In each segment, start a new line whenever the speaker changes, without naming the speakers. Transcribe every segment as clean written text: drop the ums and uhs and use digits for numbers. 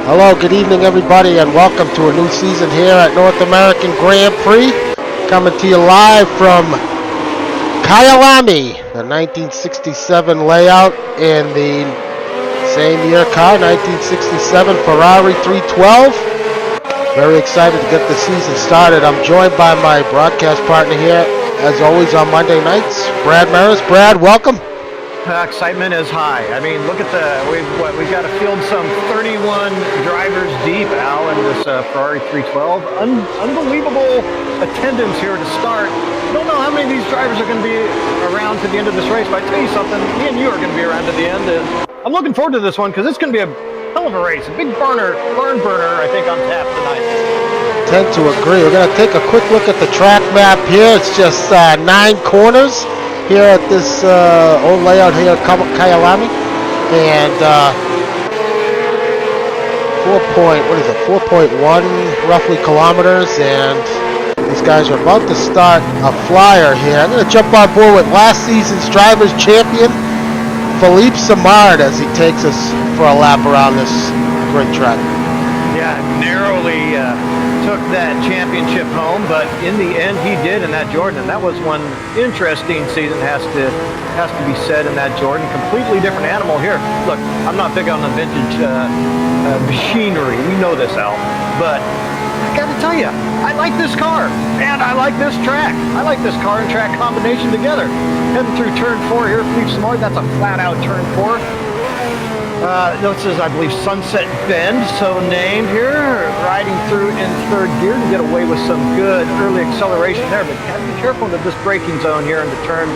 Hello, good evening everybody, and welcome to a new season here at North American Grand Prix. Coming to you live from Kyalami, the 1967 layout in the same year car, 1967 Ferrari 312. Very excited to get the season started. I'm joined by my broadcast partner here, as always on Monday nights, Brad Maris. Brad, welcome.
Excitement is high. I mean, look at we've got to field some 31 drivers deep, Al, in this Ferrari 312. Unbelievable attendance here to start. I don't know how many of these drivers are going to be around to the end of this race, but I tell you something, me and you are going to be around to the end. And I'm looking forward to this one because it's going to be a hell of a race. A big barn burner, I think, on tap tonight.
Tend to agree. We're going to take a quick look at the track map here. It's just 9 corners here at this old layout here at Kyalami, and 4.1 roughly kilometers, and these guys are about to start a flyer here. I'm going to jump on board with last season's drivers champion, Philippe Simard, as he takes us for a lap around this great track.
Yeah, narrowly took that championship home, but in the end he did in that Jordan, and that was one interesting season, has to be said, in that Jordan. Completely different animal here. Look, I'm not big on the vintage machinery, we know this, Al, but I gotta tell you, I like this car, and I like this track. I like this car and track combination together. Heading through turn 4 here, Philippe Simard, that's a flat out turn 4. This is, I believe, Sunset Bend, so named here. Riding through in third gear to get away with some good early acceleration there, but you gotta be careful into this braking zone here into turn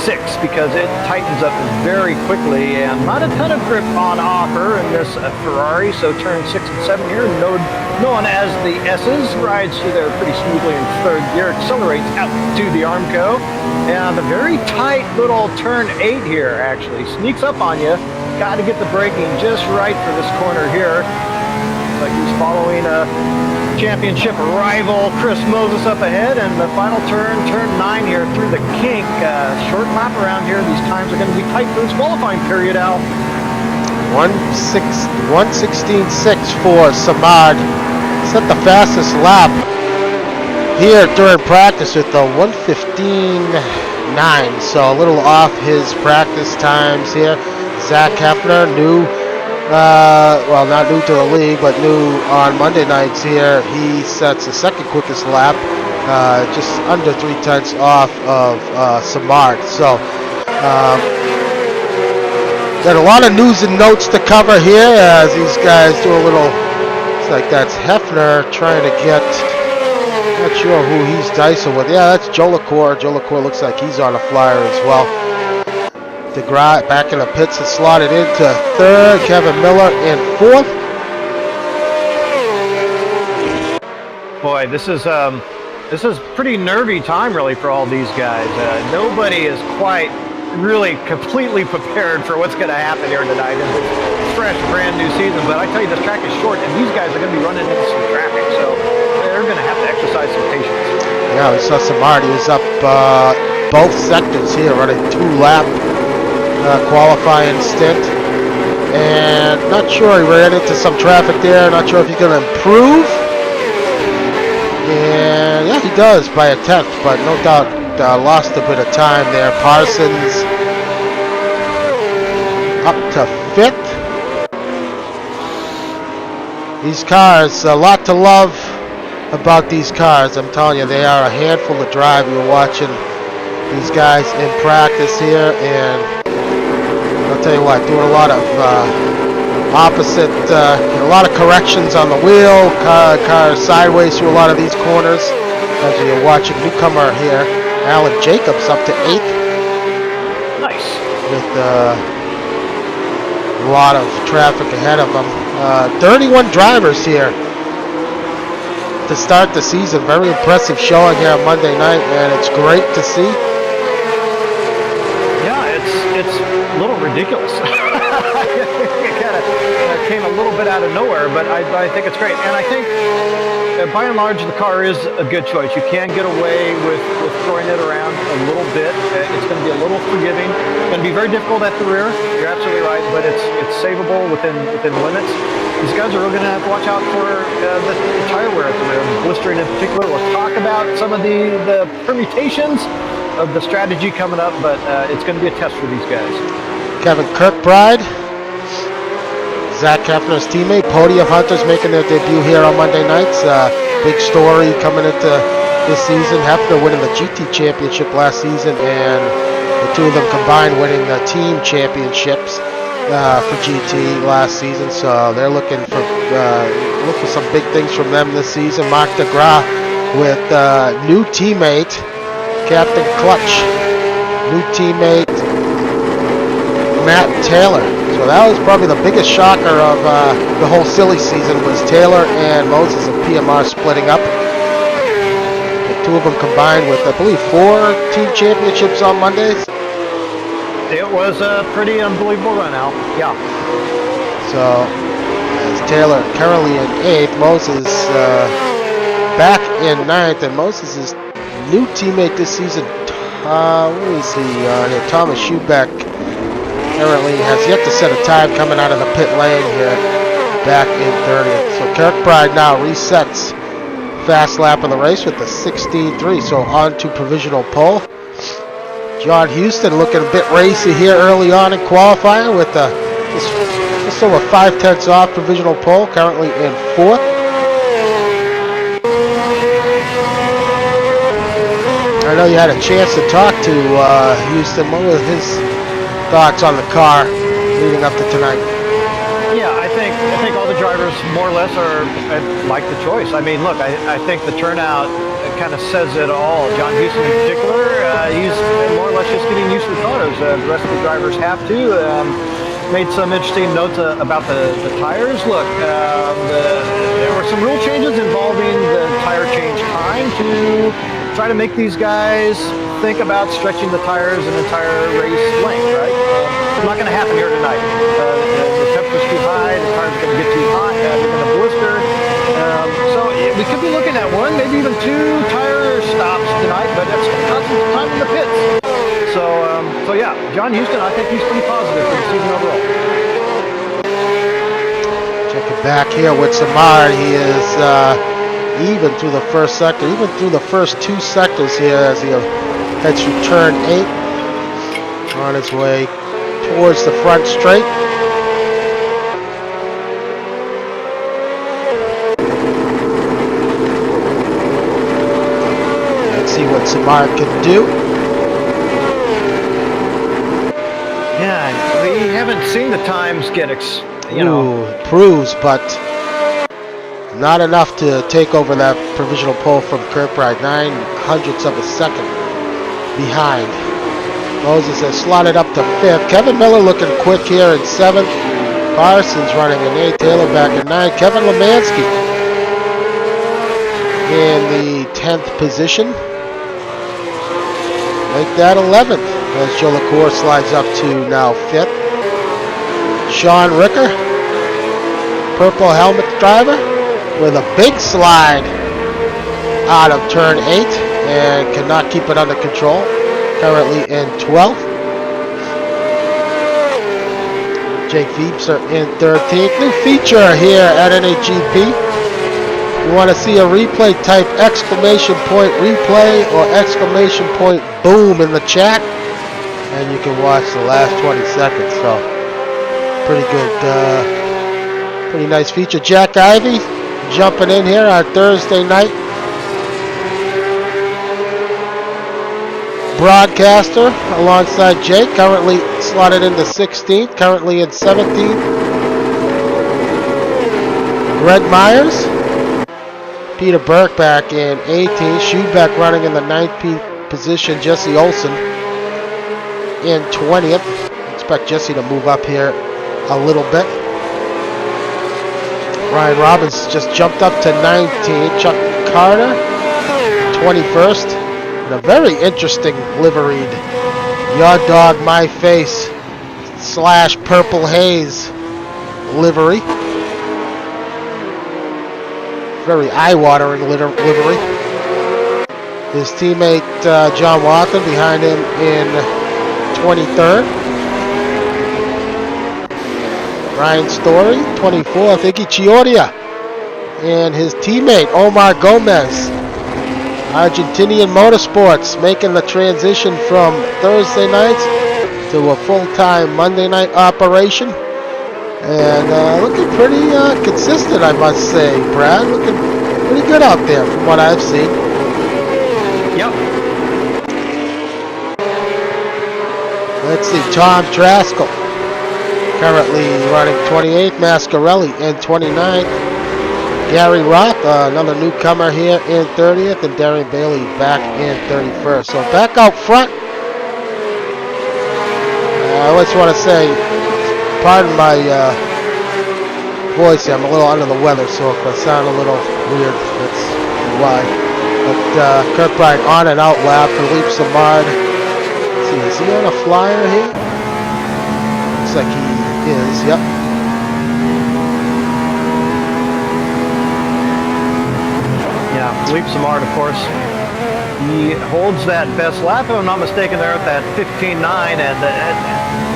6 because it tightens up very quickly, and not a ton of grip on offer in this Ferrari. So turn 6 and 7 here, known as the S's, rides through there pretty smoothly in third gear, accelerates out to the Armco, and a very tight little turn 8 here actually sneaks up on you. Got to get the braking just right for this corner here. Like he's following a championship rival, Chris Moses, up ahead, and the final turn 9 here through the kink. Short lap around here. These times are going to be tight for this qualifying period, Al.
1:16.6 for Simard. Set the fastest lap here during practice with the 1:15.9, so a little off his practice times here. Zach Hefner, new, well, not new to the league, but new on Monday nights here. He sets the second quickest lap, just under 3/10 off of Simard. So, got a lot of news and notes to cover here as these guys do a little, it's like that's Hefner trying to get, not sure who he's dicing with. Yeah, that's Joe LaCour. Joe LaCour looks like he's on a flyer as well. DeGrasse back in the pits and slotted into third. Kevin Miller in fourth.
Boy, this is pretty nervy time really for all these guys. Nobody is quite really completely prepared for what's going to happen here tonight in this fresh, brand new season. But I tell you, this track is short, and these guys are going to be running into some traffic, so they're going to have to exercise some patience.
Yeah, we saw Simard. He was up both sectors here, running 2-lap. Qualifying stint, and not sure, he ran into some traffic there. Not sure if he's going to improve, and yeah, he does by a 10th, but no doubt lost a bit of time there. Parsons up to 5th. These cars, a lot to love about these cars. I'm telling you, they are a handful to drive. We were watching these guys in practice here, and I'll tell you what, doing a lot of opposite, a lot of corrections on the wheel, car sideways through a lot of these corners. As you're watching newcomer here, Alan Jacobs up to 8th.
Nice.
With a lot of traffic ahead of him. 31 drivers here to start the season. Very impressive showing here on Monday night, and it's great to see.
It's a little ridiculous. It kind of came a little bit out of nowhere, but I think it's great. And I think by and large, the car is a good choice. You can get away with throwing it around a little bit. It's going to be a little forgiving. It's going to be very difficult at the rear. You're absolutely right, but it's savable within limits. These guys are really going to have to watch out for the tire wear at the rear, blistering in particular. We'll talk about some of the permutations of the strategy coming up, but it's going to be a test for these guys.
Kevin Kirkbride, Zach Hefner's teammate, Podium Hunters making their debut here on Monday nights. Big story coming into this season. Hefner winning the GT championship last season, and the two of them combined winning the team championships for GT last season. So they're looking for some big things from them this season. Mark DeGraw with new teammate Captain Clutch, new teammate Matt Taylor. So that was probably the biggest shocker of the whole silly season, was Taylor and Moses and PMR splitting up. The two of them combined with, I believe, 4 team championships on Mondays.
It was a pretty unbelievable run out. Yeah.
So as Taylor currently in 8th, Moses back in 9th, and Moses' new teammate this season, what is he here? Thomas Schubeck. Currently has yet to set a time coming out of the pit lane here, back in 30th. So Kirkbride now resets fast lap of the race with the 16.3. So on to provisional pole. John Houston looking a bit racy here early on in qualifying with just over 5/10 off provisional pole, currently in 4th. I know you had a chance to talk to Houston. What was his thoughts on the car leading up to tonight?
Yeah, I think all the drivers more or less are like the choice. I mean, look, I think the turnout kind of says it all. John Houston in particular, he's more or less just getting used to the cars. The rest of the drivers have to. Made some interesting notes about the tires. Look, there were some rule changes involving the tire change time to try to make these guys think about stretching the tires an entire race length, right? It's not going to happen here tonight. The temperature's too high, the tires are going to get too hot, they're going to blister. So we could be looking at 1, maybe even 2 tire stops tonight, but that's going to cost some time in the pits. So yeah, John Houston, I think he's pretty positive for the season overall.
Checking back here with Simard, he is even through the first sector, even through the first 2 sectors here as he heads through turn 8, on his way towards the front straight. Let's see what Simard can do.
Yeah, we haven't seen the times get,
proves, but not enough to take over that provisional pole from Kirkbride. 0.09 of a second behind. Moses has slotted up to 5th. Kevin Miller looking quick here in 7th. Parsons running in 8th. Taylor back in 9th. Kevin Lemansky in the 10th position. Make that 11th as Joe LaCour slides up to now 5th. Sean Ricker, purple helmet driver, with a big slide out of turn 8 and cannot keep it under control. Currently in 12th. Jake Viebser in 13th. New feature here at NAGP. You want to see a replay, type exclamation point replay or exclamation point boom in the chat, and you can watch the last 20 seconds. So pretty good, pretty nice feature. Jack Ivey jumping in here on Thursday night. Broadcaster alongside Jake, currently slotted into 16th, currently in 17th. Greg Myers, Peter Burke back in 18th, Schubeck running in the 19th position, Jesse Olsen in 20th. Expect Jesse to move up here a little bit. Ryan Robbins just jumped up to 19th. Chuck Carter, 21st. And a very interesting liveried Your Dog My Face / Purple Haze livery very eye-watering livery. His teammate John Watson behind him in 23rd. Ryan Story, 24th. Iggy Chiordia and his teammate Omar Gomez. Argentinian Motorsports making the transition from Thursday nights to a full-time Monday night operation. And looking pretty consistent, I must say, Brad. Looking pretty good out there from what I've seen.
Yep.
Let's see, Tom Traskell currently running 28th, Mascarelli in 29th. Gary Roth, another newcomer here in 30th, and Darren Bailey back in 31st. So back out front, I just want to say, pardon my voice here, I'm a little under the weather, so if I sound a little weird, that's why. But Kirkbride on and out lap, Philippe Simard. Let's see, is he on a flyer here? Looks like he is, yep.
Yeah, Philippe Simard, of course, he holds that best lap, if I'm not mistaken, there at that 15.9, and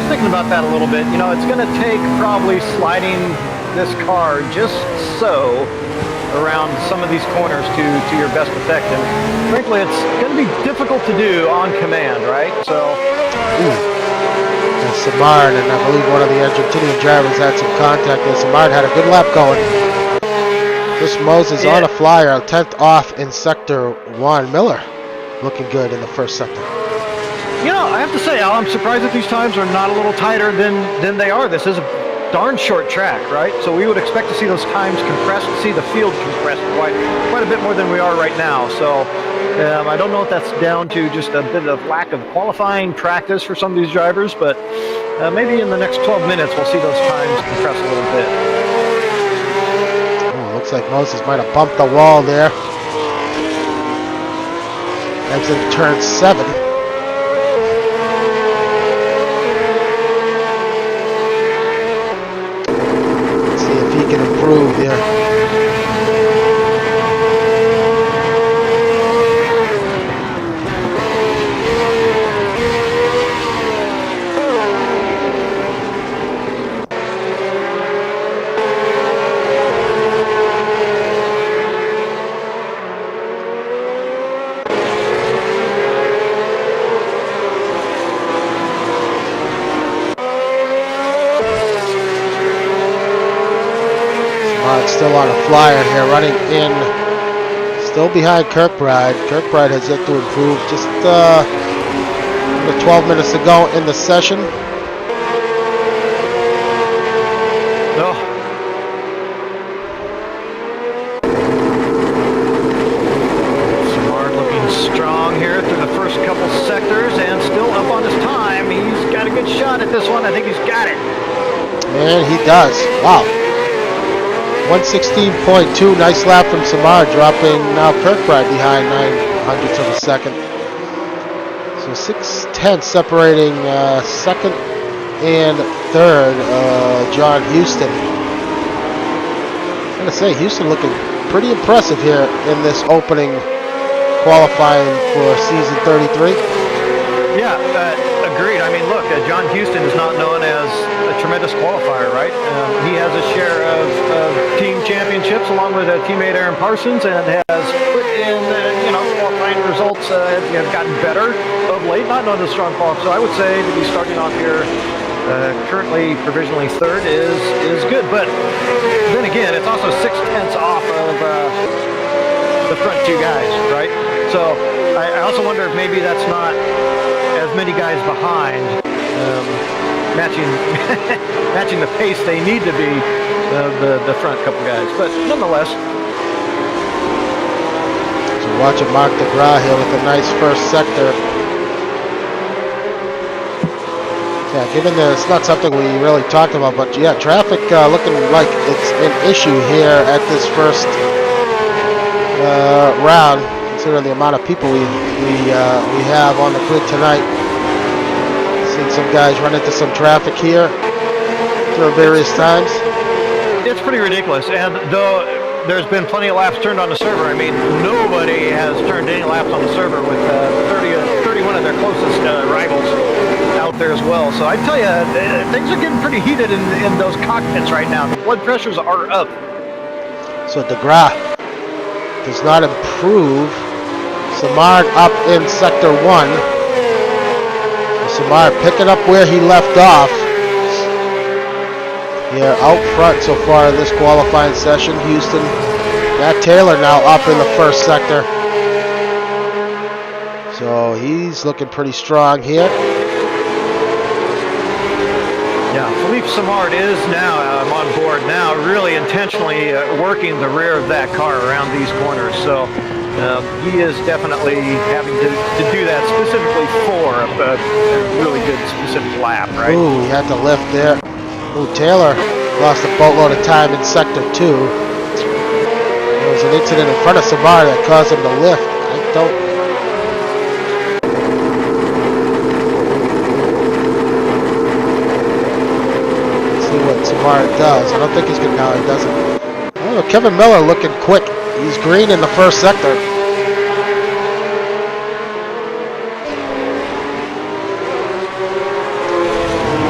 thinking about that a little bit, you know, it's going to take probably sliding this car just so around some of these corners to your best effect, and frankly, it's going to be difficult to do on command, right? So,
and Simard, and I believe one of the Argentinian drivers had some contact, and Simard had a good lap going. Chris Moses on a flyer, 10th off in Sector 1. Miller looking good in the first sector.
You know, I have to say, Al, I'm surprised that these times are not a little tighter than they are. This is a darn short track, right? So we would expect to see those times compressed, see the field compressed quite a bit more than we are right now. So I don't know if that's down to just a bit of lack of qualifying practice for some of these drivers, but maybe in the next 12 minutes we'll see those times compress a little bit.
Oh, looks like Moses might have bumped the wall there. Exiting turn 7. Can improve here. Still on a flyer here, running in, still behind Kirkbride. Kirkbride has yet to improve. Just 12 minutes to go in the session.
Oh. Simard looking strong here through the first couple sectors and still up on his time. He's got a good shot at this one. I think he's got it.
And he does. Wow. 116.2, nice lap from Simard, dropping now Kirkbride behind 900ths of a second. So 6/10 separating second and third, John Houston. I'm going to say, Houston looking pretty impressive here in this opening qualifying for season 33.
Yeah, agreed. I mean, look, John Houston is not known as a tremendous qualifier, right? He has a share of team championships along with teammate Aaron Parsons, and has put in, qualifying results have gotten better of late. Not known as strong qualifier, so I would say to be starting off here, currently provisionally third is good. But then again, it's also 6/10 off of the front two guys, right? So I also wonder if maybe that's not as many guys behind, matching the pace they need to be, the front couple guys. But nonetheless.
So watching Mark DeGraw here with a nice first sector. Yeah, given that it's not something we really talked about, but yeah, traffic looking like it's an issue here at this first round, considering the amount of people we have on the grid tonight. Seen some guys run into some traffic here through various times.
It's pretty ridiculous, and though there's been plenty of laps turned on the server. I mean, nobody has turned any laps on the server with 31 of their closest rivals out there as well. So I tell you, things are getting pretty heated in those cockpits right now. The blood pressures are up.
So DeGrasse does not improve. Simard up in Sector 1. Simard picking up where he left off. Yeah, out front so far in this qualifying session. Houston. Matt Taylor now up in the first sector. So he's looking pretty strong here.
Yeah, Philippe Simard is now on board now, really intentionally working the rear of that car around these corners. So he is definitely having to do that specifically for a really good specific lap, right?
Ooh, he had to lift there. Ooh, Taylor lost a boatload of time in Sector 2. There was an incident in front of Simard that caused him to lift. Let's see what Simard does. I don't think he's going to. No, he doesn't. Oh, Kevin Miller looking quick. He's green in the first sector.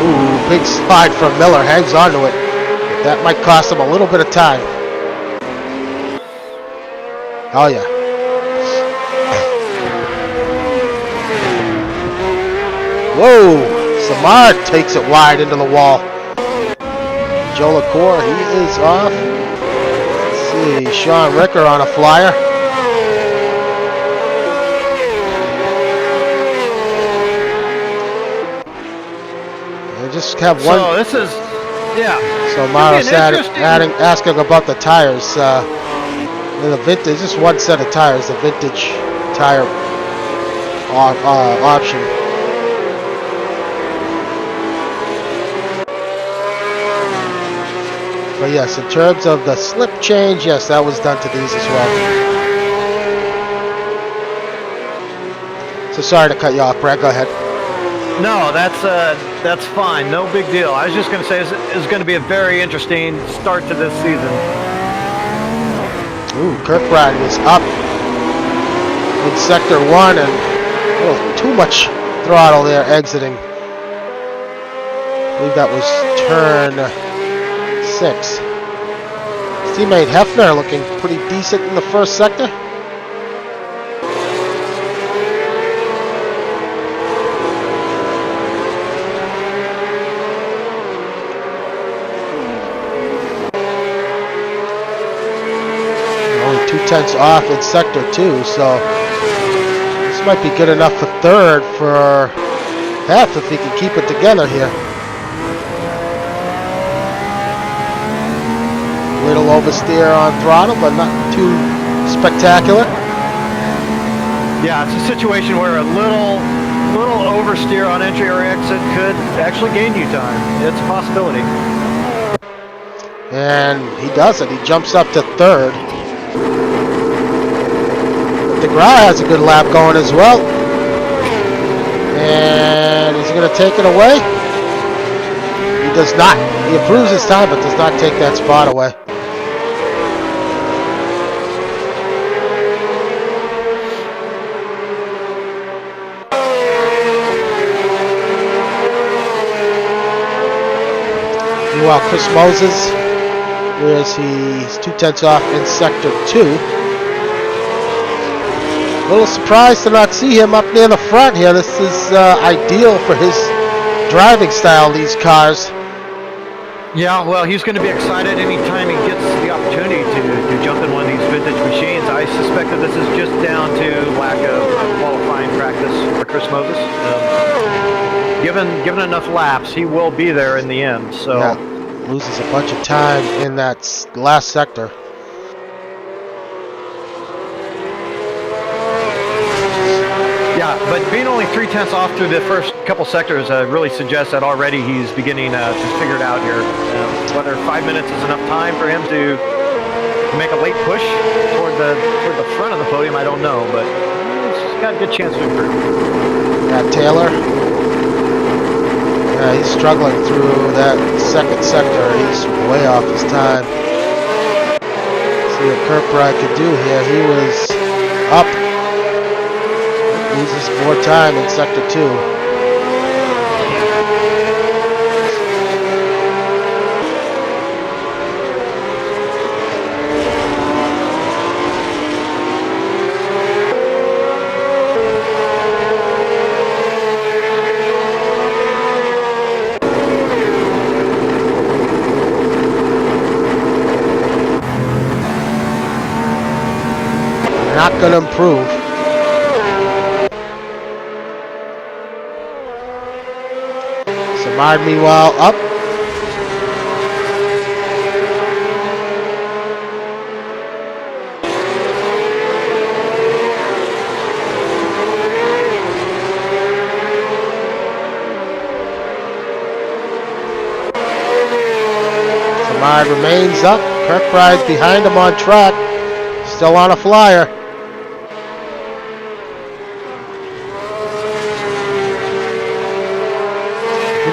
Ooh, big slide from Miller. Hangs on to it. That might cost him a little bit of time. Oh, yeah. Whoa! Simard takes it wide into the wall. Joe LaCour, he is off. Let's see, Sean Ricker on a flyer. They just have one.
So this is, yeah.
So Mara's asking about the tires. The vintage, just one set of tires, the vintage tire option. But yes, in terms of the slip change, yes, that was done to these as well. So sorry to cut you off, Brad. Go ahead.
No, that's fine. No big deal. I was just going to say it's going to be a very interesting start to this season.
Ooh, Kirkbride was up in Sector 1 and too much throttle there exiting. I believe that was turn 6. His teammate Hefner looking pretty decent in the first sector. Only 2/10 off in Sector 2, so this might be good enough for third for Hef if he can keep it together here. Little oversteer on throttle, but not too spectacular.
Yeah, it's a situation where a little oversteer on entry or exit could actually gain you time. It's a possibility.
And he does it. He jumps up to third. But DeGrasse has a good lap going as well. And is he going to take it away? He does not. He improves his time, but does not take that spot away. Meanwhile, Chris Moses, he's 2/10 off in Sector 2. A little surprised to not see him up near the front here. This is ideal for his driving style, these cars.
Yeah, well, he's going to be excited anytime he gets the opportunity to jump in one of these vintage machines. I suspect that this is just down to lack of qualifying practice for Chris Moses. Given enough laps, he will be there in the end. So
yeah, loses a bunch of time in that last sector.
Yeah, but being only 3/10 off through the first couple sectors really suggests that already he's beginning to figure it out here. Whether 5 minutes is enough time for him to make a late push toward the front of the podium, I don't know, but he's got a good chance to improve.
Yeah, Taylor. Yeah, he's struggling through that second sector. He's way off his time. So See what Kirkbride could do here. He was up. Loses more time in sector 2. Not going to improve. Simard, meanwhile, up. Simard remains up. Kirkbride's behind him on track. Still on a flyer.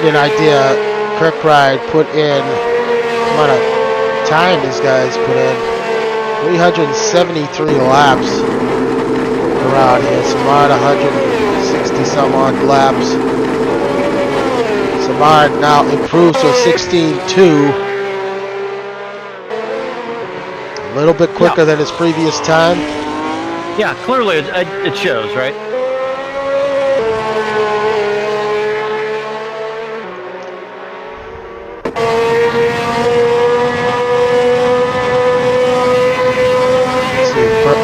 An idea Kirkbride put in, the amount of time these guys put in, 373 laps around here. Simard 160 some odd laps. Simard now improves to a 16.2. A little bit quicker than his previous time.
Yeah, clearly it shows, right?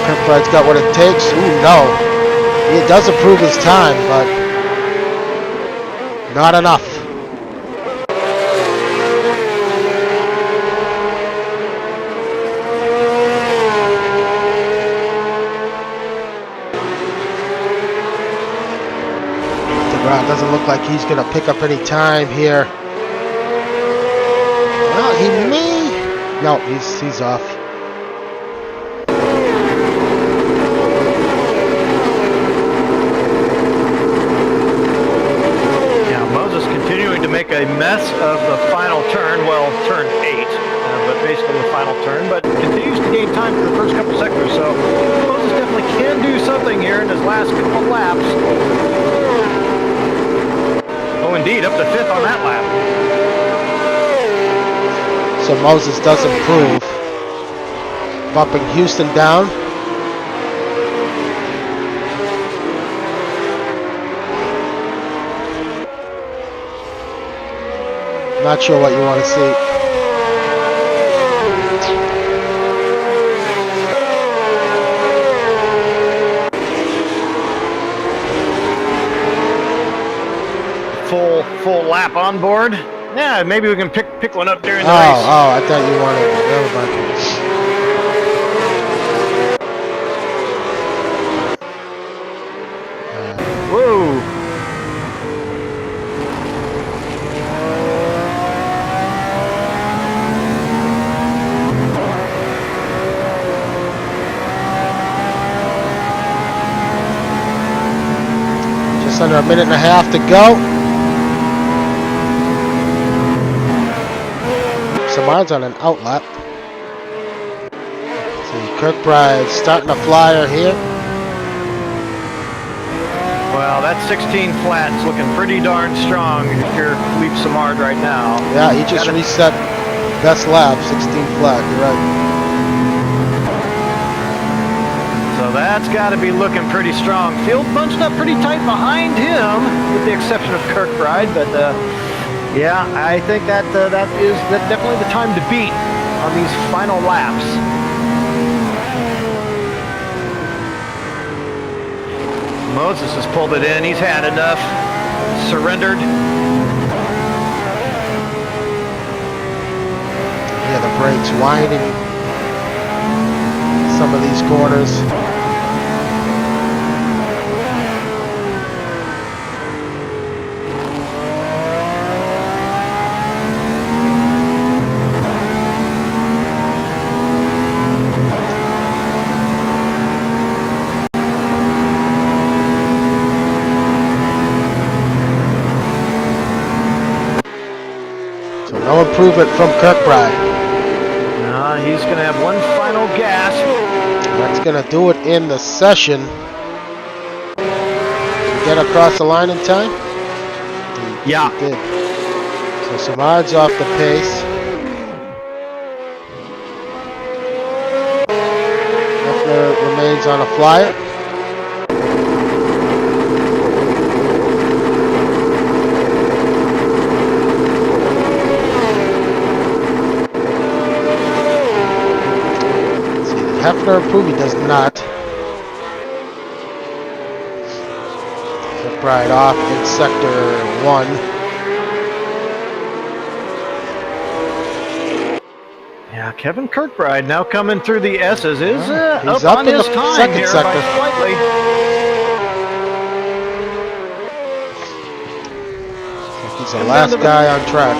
Kirkbride's got what it takes. Ooh, no. He does improve his time, but not enough. DeGrasse doesn't look like he's going to pick up any time here. Well, he may. No, he's off.
Make a mess of the final turn, well, turn 8, but basically the final turn, but continues to gain time for the first couple sectors, so Moses definitely can do something here in his last couple laps. Oh, indeed, up to 5th on that lap.
So Moses does improve, bumping Houston down. Not sure what you want to see.
Full lap on board. Yeah, maybe we can pick one up during the race.
Oh, I thought you wanted. Never mind.
Whoa.
Just under a minute and a half to go. Simard's on an outlap. See, Kirkbride starting a flyer here.
Well, that 16 flat's looking pretty darn strong if you're Philippe Simard right now.
Yeah, he just reset best lap, 16 flat, you're right.
So that's got to be looking pretty strong. Field bunched up pretty tight behind him, with the exception of Kirkbride. But yeah, I think that is definitely the time to beat on these final laps. Moses has pulled it in. He's had enough. Surrendered.
Yeah, the brakes winding some of these corners. So no improvement from Kirkbride.
He's going to have one final final gas.
That's going to do it in the session. Get across the line in time?
Yeah.
He did. So Simard's off the pace. Hefner remains on a flyer. Let's see, did Hefner improve? He does not. Right off in sector 1.
Yeah, Kevin Kirkbride now coming through the S's is
he's
up on
in
his
the
time
second
here
sector.
by slightly.
He's the last guy on track.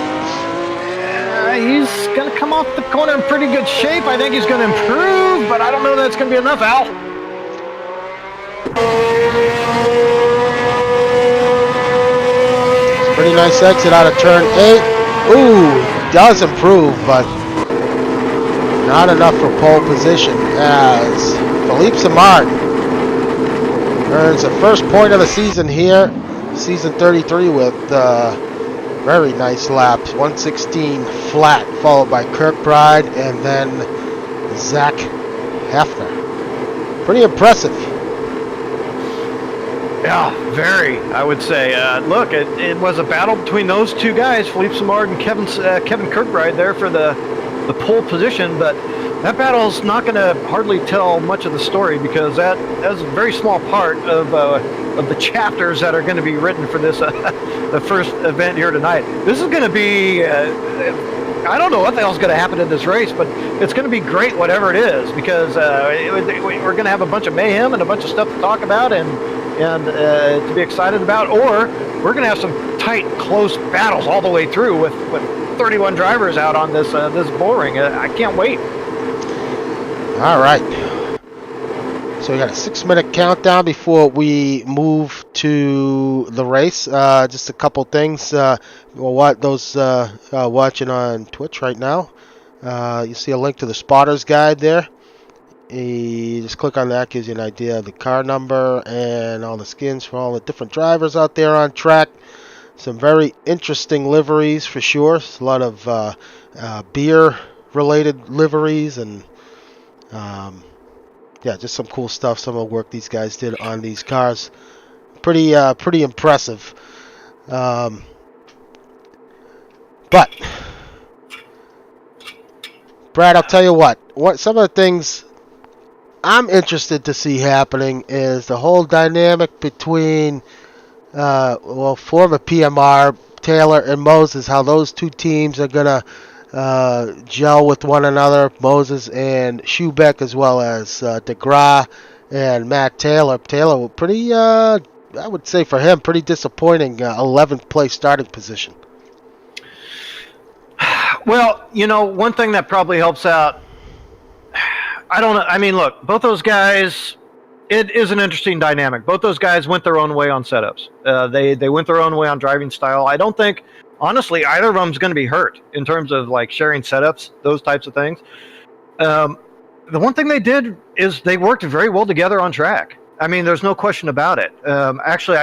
He's going to come off the corner in pretty good shape. I think he's going to improve, but I don't know that's going to be enough, Al.
Pretty nice exit out of turn 8. Ooh, does improve, but not enough for pole position as Philippe Simard earns the first point of the season here, season 33 with very nice laps, 116 flat, followed by Kirkbride and then Zach Hefner. Pretty impressive.
Yeah, very, I would say. Look, it was a battle between those two guys, Philippe Simard and Kevin Kirkbride there for the pole position, but that battle's not going to hardly tell much of the story because that's a very small part of the chapters that are going to be written for this the first event here tonight. This is going to be I don't know what the hell's going to happen in this race, but it's going to be great whatever it is because we're going to have a bunch of mayhem and a bunch of stuff to talk about and to be excited about, or we're going to have some tight, close battles all the way through with 31 drivers out on this bull ring. I can't wait.
All right. So we got a 6-minute countdown before we move to the race. Just a couple things. What those watching on Twitch right now, you see a link to the Spotter's Guide there. You just click on that, gives you an idea of the car number and all the skins for all the different drivers out there on track. Some very interesting liveries for sure. A lot of beer-related liveries and yeah, just some cool stuff. Some of the work these guys did on these cars, pretty impressive. But Brad, I'll tell you what. Some of the things I'm interested to see happening is the whole dynamic between, former PMR, Taylor and Moses, how those two teams are going to gel with one another, Moses and Schubeck, as well as DeGraw and Matt Taylor. Taylor, pretty, I would say for him, pretty disappointing 11th place starting position.
Well, one thing that probably helps out, I don't know. I mean, look, both those guys, it is an interesting dynamic. Both those guys went their own way on setups. They went their own way on driving style. I don't think, honestly, either of them is going to be hurt in terms of like sharing setups, those types of things. The one thing they did is they worked very well together on track. I mean, there's no question about it. Actually,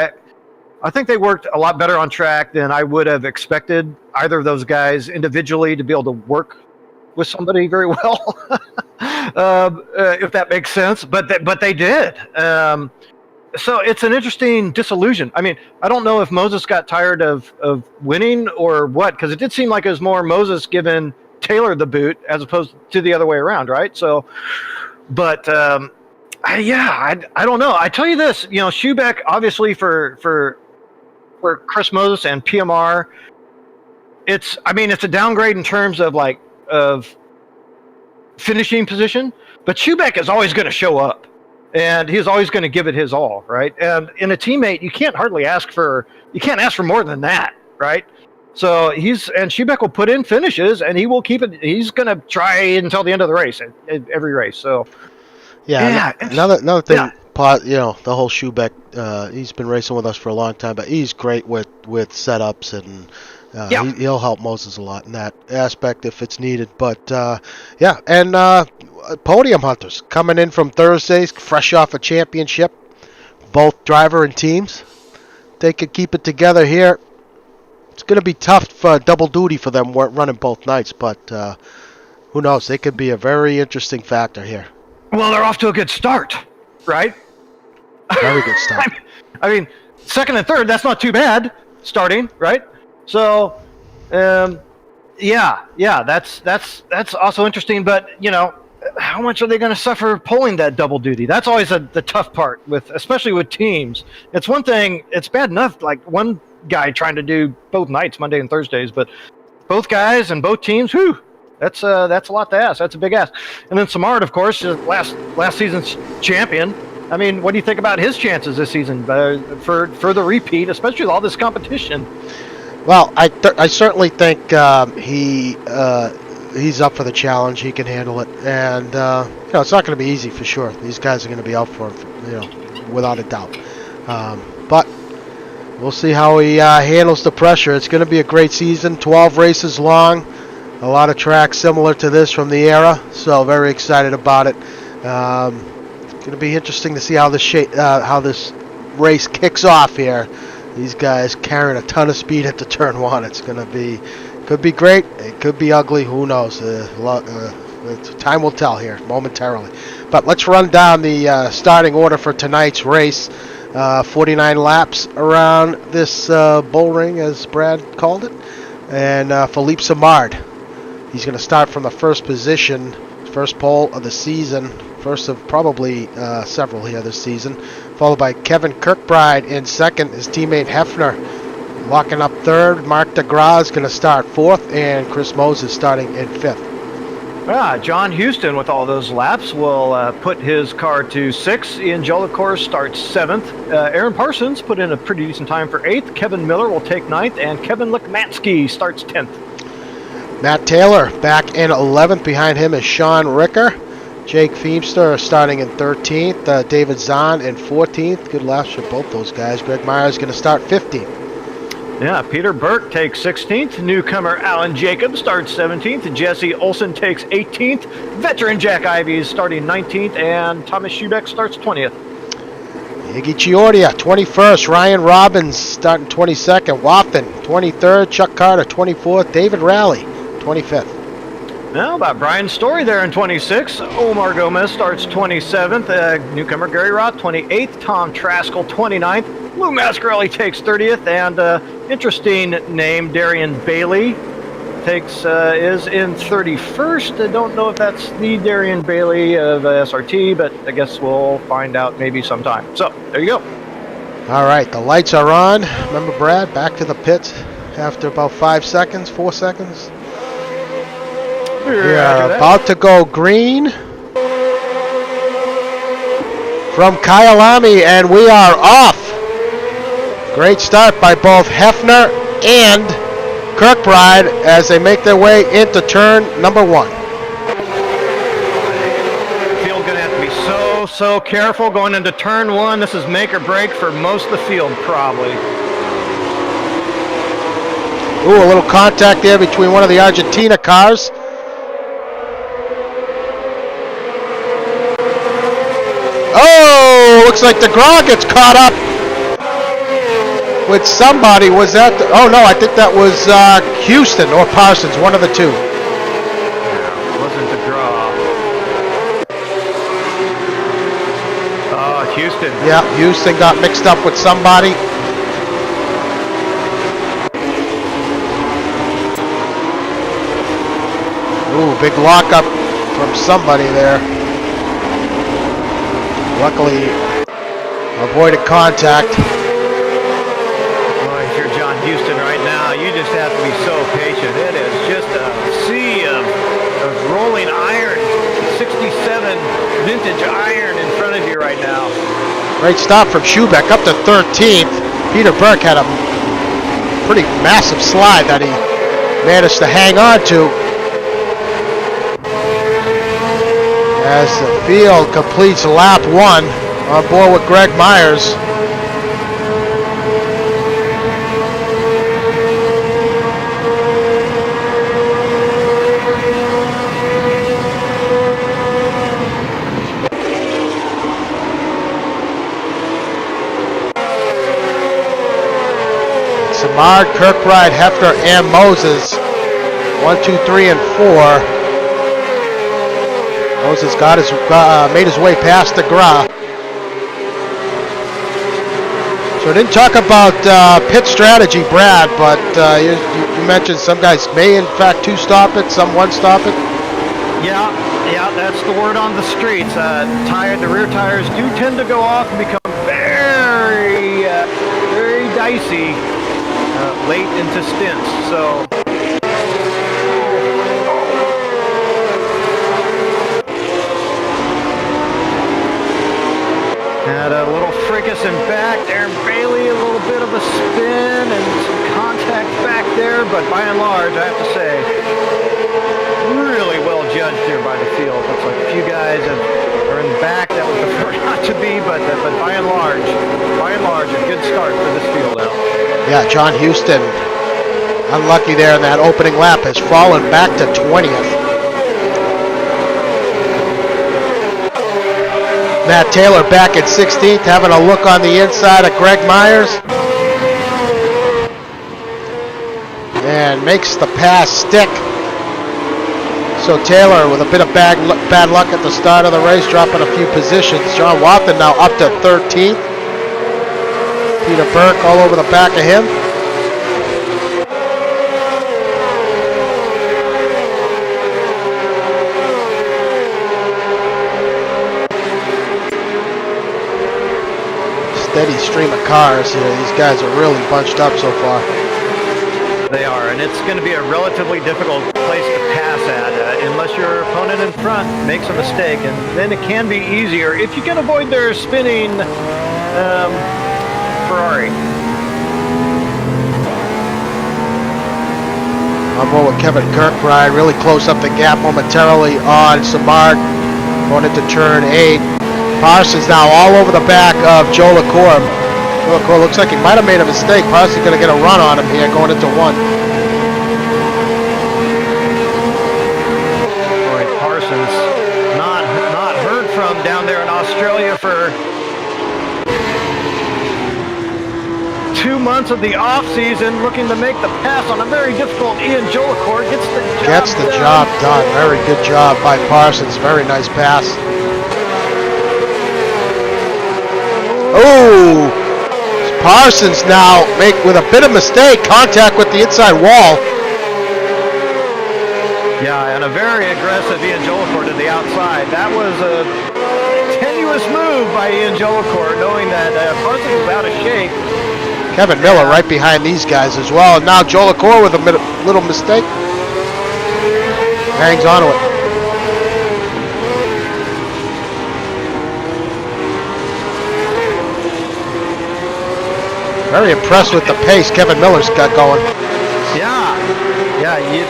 I think they worked a lot better on track than I would have expected either of those guys individually to be able to work with somebody very well, if that makes sense. But they did. So it's an interesting disillusion. I mean, I don't know if Moses got tired of winning or what, because it did seem like it was more Moses giving Taylor the boot as opposed to the other way around, right? So, but I don't know. I tell you this, Schubeck, obviously for Chris Moses and PMR, it's a downgrade in terms of of finishing position, but Schubeck is always going to show up. And he's always going to give it his all, right? And in a teammate, you can't ask for more than that, right? So Schubeck will put in finishes, and he will keep it. He's going to try until the end of the race, at every race. So,
another thing, the whole Schubeck. He's been racing with us for a long time, but he's great with setups, and he'll help Moses a lot in that aspect if it's needed. But and podium hunters coming in from Thursdays, fresh off a championship, both driver and teams. They could keep it together here. It's going to be tough for double duty for them running both nights, but who knows? They could be a very interesting factor here.
Well, they're off to a good start, right?
Very good start.
I mean, second and third, that's not too bad starting, right? So, yeah, that's also interesting. But how much are they going to suffer pulling that double duty? That's always the tough part especially with teams. It's one thing. It's bad enough like one guy trying to do both nights, Monday and Thursdays, but both guys and both teams, whew, that's a lot to ask. That's a big ask. And then Simard, of course, last season's champion. I mean, what do you think about his chances this season for the repeat, especially with all this competition?
Well, I certainly think he's up for the challenge. He can handle it, and it's not going to be easy for sure. These guys are going to be out for him, without a doubt. But we'll see how he handles the pressure. It's going to be a great season. 12 races long, a lot of tracks similar to this from the era. So very excited about it. It's going to be interesting to see how this race kicks off here. These guys carrying a ton of speed into turn one. It's going to could be great. It could be ugly. Who knows? Time will tell here momentarily. But let's run down the starting order for tonight's race. 49 laps around this bull ring, as Brad called it. And Philippe Simard. He's going to start from the first position, first pole of the season. First of probably several here this season. Followed by Kevin Kirkbride in second. His teammate Hefner locking up third. Mark DeGraw is going to start fourth. And Chris Moses starting in fifth.
John Houston, with all those laps, will put his car to sixth. Ian Jolicoeur starts seventh. Aaron Parsons put in a pretty decent time for eighth. Kevin Miller will take ninth. And Kevin Lekmatsky starts 10th.
Matt Taylor back in 11th. Behind him is Sean Ricker. Jake Feemster starting in 13th. David Zahn in 14th. Good laps for both those guys. Greg Myers is going to start 15th.
Yeah, Peter Burke takes 16th. Newcomer Alan Jacobs starts 17th. Jesse Olson takes 18th. Veteran Jack Ivey is starting 19th. And Thomas Schubeck starts 20th.
Iggy Chiordia, 21st. Ryan Robbins starting 22nd. Wathen, 23rd. Chuck Carter, 24th. David Rowley, 25th.
Now, about Brian Story there in 26th. Omar Gomez starts 27th. Newcomer Gary Roth, 28th. Tom Traskell, 29th. Lou Mascarelli takes 30th. And interesting name, Darian Bailey is in 31st. I don't know if that's the Darian Bailey of SRT, but I guess we'll find out maybe sometime. So, there you go.
All right, the lights are on. Remember, Brad, back to the pits after about 4 seconds. We are about to go green from Kyalami, and we are off. Great start by both Hefner and Kirkbride as they make their way into turn number 1.
Field's going to have to be so careful going into turn 1. This is make or break for most of the field, probably.
Ooh, a little contact there between one of the Argentina cars. Oh, looks like DeGraw gets caught up with somebody. Was that? Oh no, I think that was Houston or Parsons, one of the two.
Yeah, it wasn't DeGraw. Oh, Houston.
Yeah, Houston got mixed up with somebody. Ooh, big lockup from somebody there. Luckily, avoided contact.
Boy, if you're John Houston right now, you just have to be so patient. It is just a sea of rolling iron, 67 vintage iron in front of you right now.
Great stop from Schubeck up to 13th. Peter Burke had a pretty massive slide that he managed to hang on to. As the field completes lap 1 on board with Greg Myers. Simard, Kirkbride, Hefner, and Moses. 1, 2, 3, and 4. Moses made his way past the Gra. So we didn't talk about pit strategy, Brad, but you mentioned some guys may in fact two-stop it, some one-stop it.
Yeah, that's the word on the streets. The rear tires do tend to go off and become very, very dicey late into stints. So. Had a little fricas in back, Aaron Bailey, a little bit of a spin and some contact back there, but by and large, I have to say, really well judged here by the field. Looks like a few guys are in the back that would prefer not to be, but by and large, a good start for this field now.
Yeah, John Houston, unlucky there in that opening lap, has fallen back to 20th. Matt Taylor back at 16th, having a look on the inside of Greg Myers. And makes the pass stick. So Taylor with a bit of bad luck at the start of the race, dropping a few positions. John Watson now up to 13th. Peter Burke all over the back of him. Steady stream of cars here. These guys are really bunched up so far.
They are, and it's going to be a relatively difficult place to pass at unless your opponent in front makes a mistake, and then it can be easier if you can avoid their spinning Ferrari.
On board with Kevin Kirkbride, really close up the gap momentarily on Simard, going into turn 8. Parsons now all over the back of Joe LaCour. Joe LaCour looks like he might have made a mistake. Parsons going to get a run on him here going into 1.
Boy, Parsons not heard from down there in Australia for 2 months of the off season, looking to make the pass on a very difficult Ian Joe LaCour. Gets the
job done. Very good job by Parsons. Very nice pass. Oh, Parsons now make with a bit of mistake contact with the inside wall.
Yeah, and a very aggressive Ian Joe LaCour to the outside. That was a tenuous move by Ian Joe LaCour, knowing that Parsons was out of shape.
Kevin Miller right behind these guys as well. And now Joe LaCour with a little mistake. Hangs on to it. Very impressed with the pace Kevin Miller's got going.
Yeah,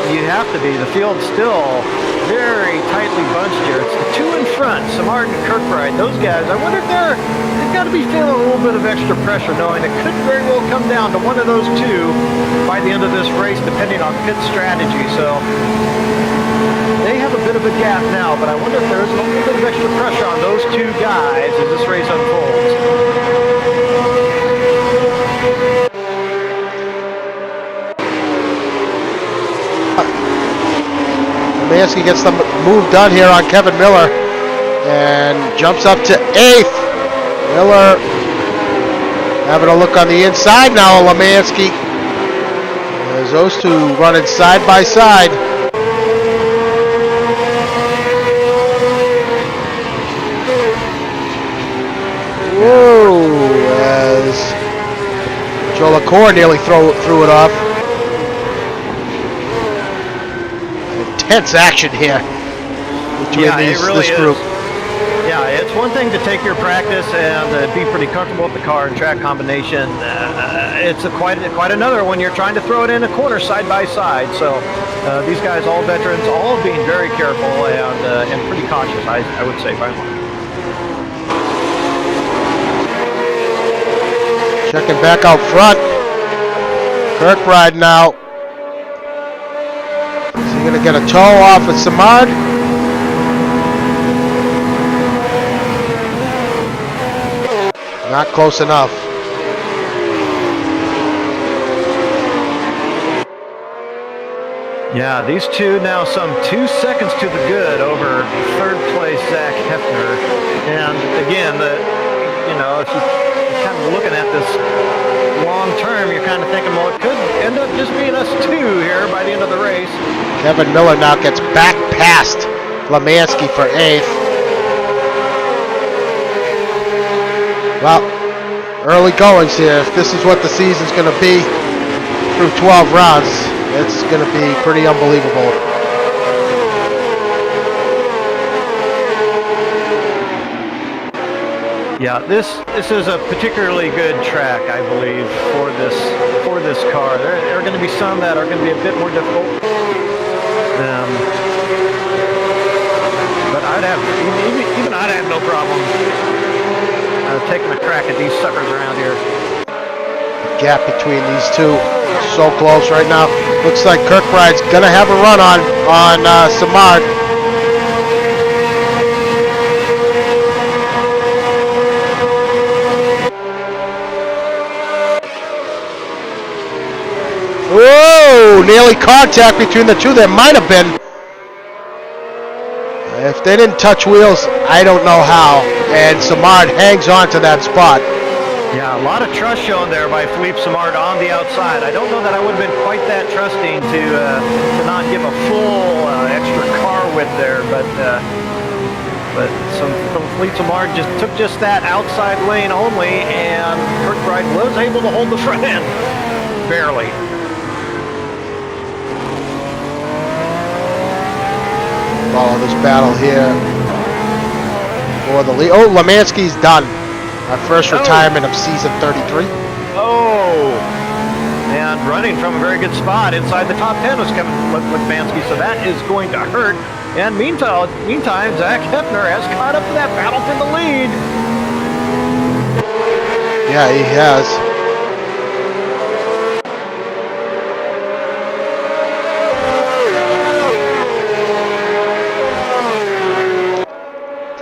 you have to be. The field's still very tightly bunched here. It's the two in front, Simard and Kirkbride. Those guys, I wonder if they've got to be feeling a little bit of extra pressure, knowing it could very well come down to one of those two by the end of this race, depending on pit strategy. So they have a bit of a gap now, but I wonder if there is a little bit of extra pressure on those two guys as this race unfolds.
Mansky gets the move done here on Kevin Miller and jumps up to 8th. Miller having a look on the inside now. Lemansky, as those two running side by side. Whoa, as Joe LaCour nearly threw it off. Intense action here between this group.
Yeah, it's one thing to take your practice and be pretty comfortable with the car and track combination. It's quite another when you're trying to throw it in a corner side by side. So these guys, all veterans, all being very careful and pretty cautious, I would say, by and large.
Checking back out front. Kirkbride now. Is he going to get a toe off of Simard? Not close enough.
Yeah, these two now some 2 seconds to the good over third place Zach Hefner. And again, if you're kind of looking at this long term, you're kind of thinking, well, it could end up just being us two here by the end of the race.
Kevin Miller now gets back past Lemansky for 8th. Well, early goings here. If this is what the season's going to be through 12 rounds, it's going to be pretty unbelievable.
Yeah, this is a particularly good track, I believe, for this car. There are going to be some that are going to be a bit more difficult. But I'd have no problem taking a crack at these suckers around here.
The gap between these two is so close right now. Looks like Kirkbride's gonna have a run on Simard. Whoa! Nearly contact between the two. There might have been. If they didn't touch wheels, I don't know how. And Simard hangs on to that spot.
Yeah, a lot of trust shown there by Philippe Simard on the outside. I don't know that I would have been quite that trusting to not give a full extra car width there, but Philippe Simard just took that outside lane only, and Kirkbride was able to hold the front end, barely.
Follow this battle here for the lead. Oh, Lemansky's done. Our first retirement of season 33.
Oh, and running from a very good spot inside the top 10 was Kevin Lemansky, so that is going to hurt. And meantime, Zach Hefner has caught up to that battle for the lead.
Yeah, he has.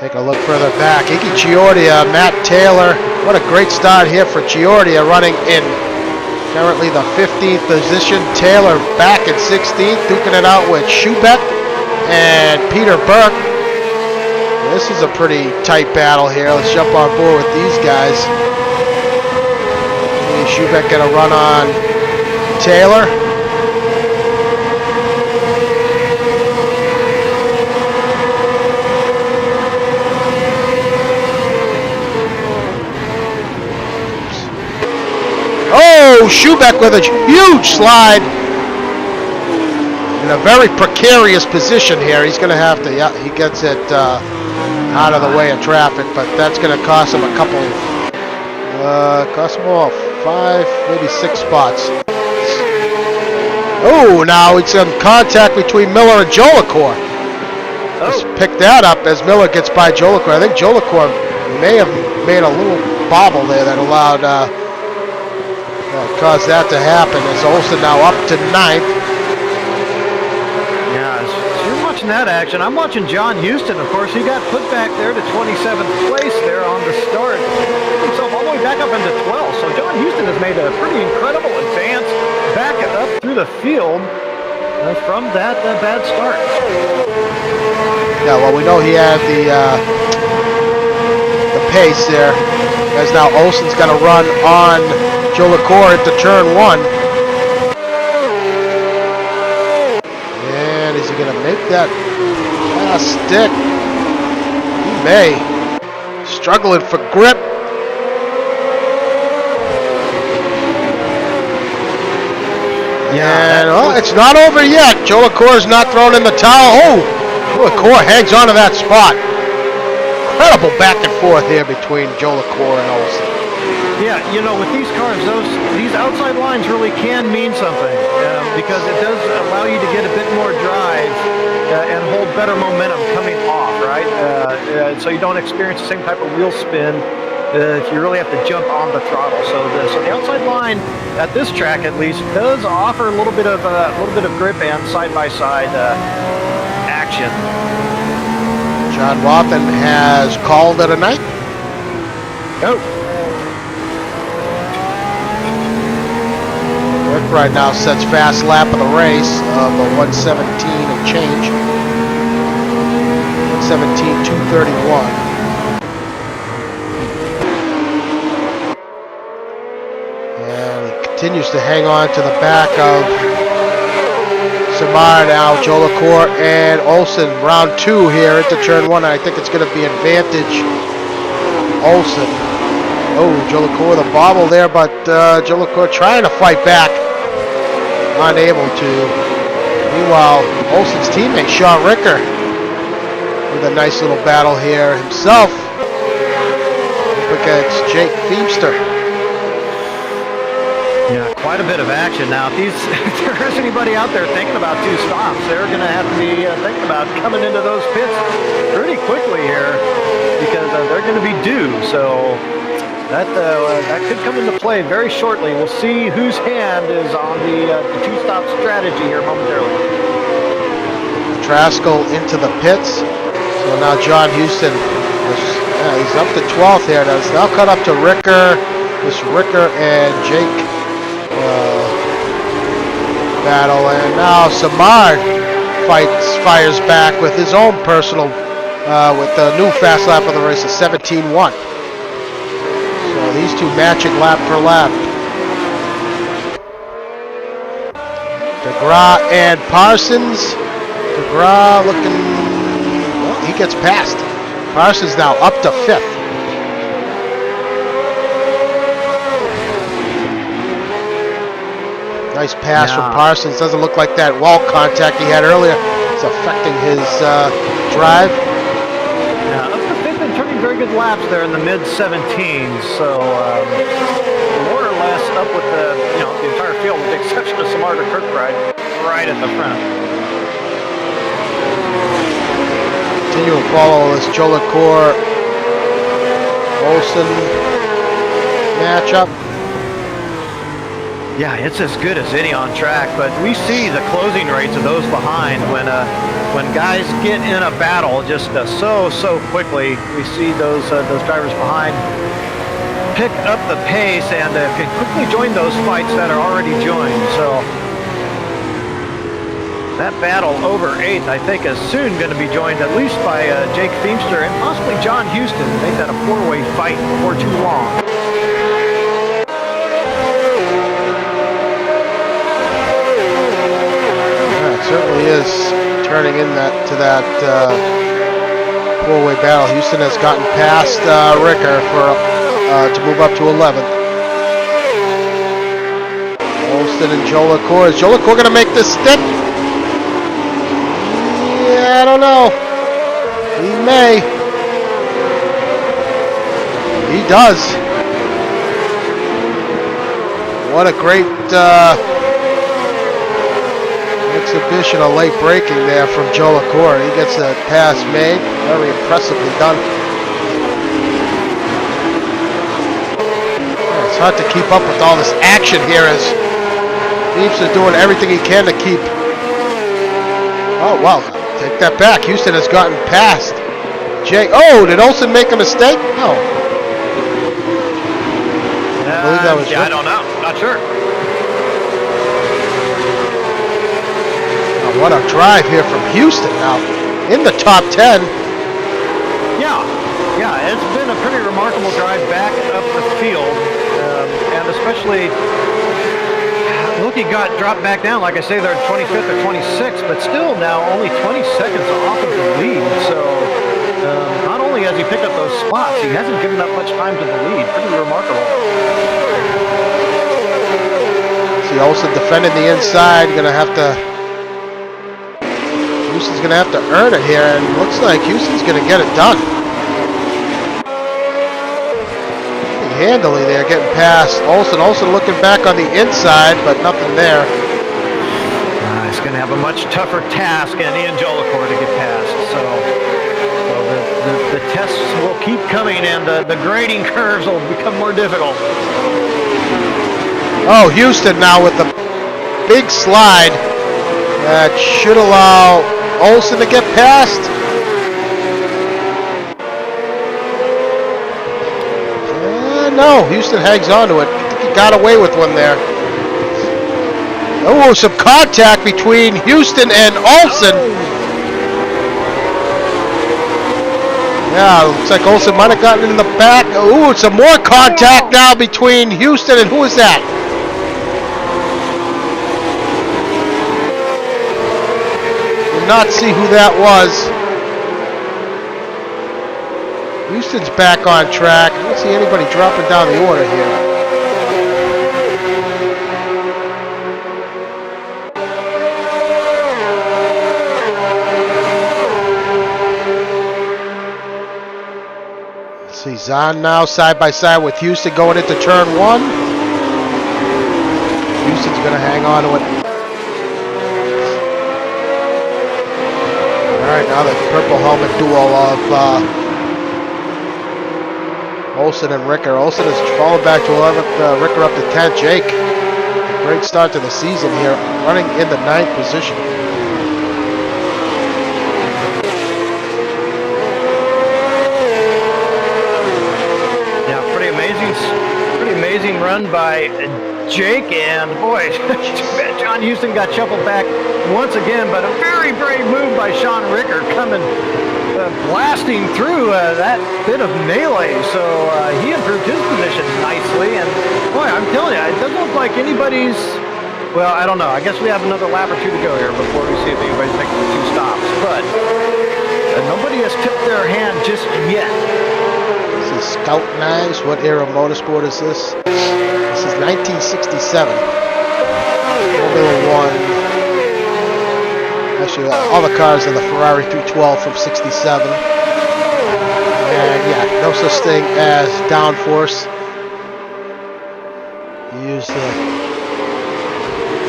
Take a look further back. Iggy Giordia, Matt Taylor. What a great start here for Giordia, running in currently the 15th position. Taylor back in 16th, duking it out with Schubeck and Peter Burke. This is a pretty tight battle here. Let's jump on board with these guys. Schubeck gonna run on Taylor. Oh, Schubeck with a huge slide. In a very precarious position here. He's going to have to, yeah, he gets it out of the way of traffic, but that's going to cost him a couple, cost him all 5, maybe 6 spots. Oh, now it's in contact between Miller and Jolicoeur. Just pick that up as Miller gets by Jolicoeur. I think Jolicoeur may have made a little bobble there that allowed, caused that to happen, as Olsen now up to 9th.
Yeah, as you're watching that action, I'm watching John Houston. Of course, he got put back there to 27th place there on the start. Picked himself all the way back up into 12th. So John Houston has made a pretty incredible advance back up through the field from that bad start.
Yeah, well, we know he had the pace there, as now Olsen's got to run on Jolicoeur into turn 1. And is he going to make that last stick? He may. Struggling for grip. Yeah, and well, it's not over yet. Jolicoeur's not thrown in the towel. Oh, Jolicoeur hangs on to that spot. Incredible back and forth here between Jolicoeur and Olsen.
Yeah, with these cars, these outside lines really can mean something because it does allow you to get a bit more drive and hold better momentum coming off, right? So you don't experience the same type of wheel spin if you really have to jump on the throttle. So the outside line at this track, at least, does offer a little bit of grip and side-by-side action.
John Wathan has called it a night. right now sets fast lap of the race of a 117 and change. 117.231. And he continues to hang on to the back of Simard now, Jolicoeur and Olsen. Round 2 here into turn 1. I think it's going to be advantage Olsen. Oh, Jolicoeur the bobble there, but Jolicoeur trying to fight back. Unable to. Meanwhile, Olsen's teammate, Sean Ricker, with a nice little battle here himself up against Jake Feemster.
Yeah, quite a bit of action now. If there is anybody out there thinking about 2 stops, they're going to have to be thinking about coming into those pits pretty quickly here because they're going to be due. So that could come into play very shortly. We'll see whose hand is on the 2-stop strategy here momentarily.
Traskell into the pits. So now John Houston, he's up to 12th here. Now it's now cut up to Ricker. This Ricker and Jake battle, and now Simard fires back with his own personal, with the new fast lap of the race of 17.1. So these two matching lap for lap. DeGraw and Parsons. DeGraw looking, well, he gets past. Parsons now up to 5th. Nice pass from Parsons. Doesn't look like that wall contact he had earlier is affecting his drive.
Yeah, up to 5th and turning very good laps there in the mid-17s. So more or less up with the entire field, with the exception of Simard and Kirkbride, right at the front.
Continue to follow this Jolicoeur Olsen matchup.
Yeah, it's as good as any on track, but we see the closing rates of those behind when guys get in a battle just so quickly. We see those drivers behind pick up the pace and can quickly join those fights that are already joined. So that battle over 8th, I think, is soon going to be joined at least by Jake Feemster and possibly John Houston. Make that a 4-way fight before too long.
Certainly is turning in to that 4-way battle. Houston has gotten past Ricker to move up to 11th. Olsen and Jolicoeur. Is Jolicoeur going to make this stick? Yeah, I don't know. He may. He does. What a great exhibition of late braking there from Jolicoeur. He gets that pass made. Very impressively done. Yeah, it's hard to keep up with all this action here as Philippe is doing everything he can to keep. Oh, wow. Take that back. Houston has gotten past Jay. Oh, did Olsen make a mistake? No. I believe that was
I don't know. Not sure.
What a drive here from Houston now in the top 10.
Yeah, it's been a pretty remarkable drive back up the field, and especially look, he got dropped back down. Like I say, they're 25th or 26th, but still now only 20 seconds off of the lead. So not only has he picked up those spots, he hasn't given up much time to the lead. Pretty remarkable.
See Olsen defending the inside, gonna have to. Houston's going to have to earn it here, and looks like Houston's going to get it done. Handily there, getting past Olsen. Olsen looking back on the inside, but nothing there.
He's going to have a much tougher task in Ian Jolicoeur to get past. So the tests will keep coming, and the grading curves will become more difficult.
Oh, Houston now with the big slide that should allow Olsen to get past. No, Houston hangs on to it. I think he got away with one there. Oh, some contact between Houston and Olsen. Yeah, looks like Olsen might have gotten in the back. Ooh, some more contact now between Houston and who is that? Did not see who that was. Houston's back on track. I don't see anybody dropping down the order here. See Zahn now side by side with Houston going into turn 1. Houston's going to hang on to it. Alright, now the purple helmet duel of Olsen and Ricker. Olsen has fallen back to 11th, Ricker up to 10th. Jake, a great start to the season here, running in the 9th position.
Run by Jake, and boy, John Houston got shuffled back once again, but a very brave move by Sean Ricker coming blasting through that bit of melee, so he improved his position nicely, and boy, I'm telling you, it doesn't look like anybody's, well, I don't know, I guess we have another lap or two to go here before we see if anybody's making the 2 stops, but nobody has tipped their hand just yet.
Scout Knives. What era motorsport is this? This is 1967. Formula One. Actually, all the cars are the Ferrari 312 from 67. And yeah, no such thing as downforce. You use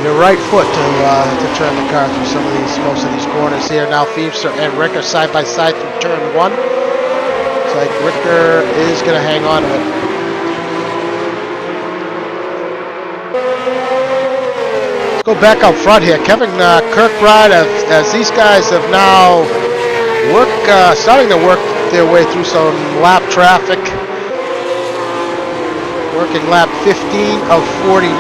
your right foot to turn the car through most of these corners here. Now Feimster and Ricker side by side through turn 1. Like Ricker is going to hang on to it. Let's go back out front here. Kevin Kirkbride, as these guys have now starting to work their way through some lap traffic. Working lap 15 of 49.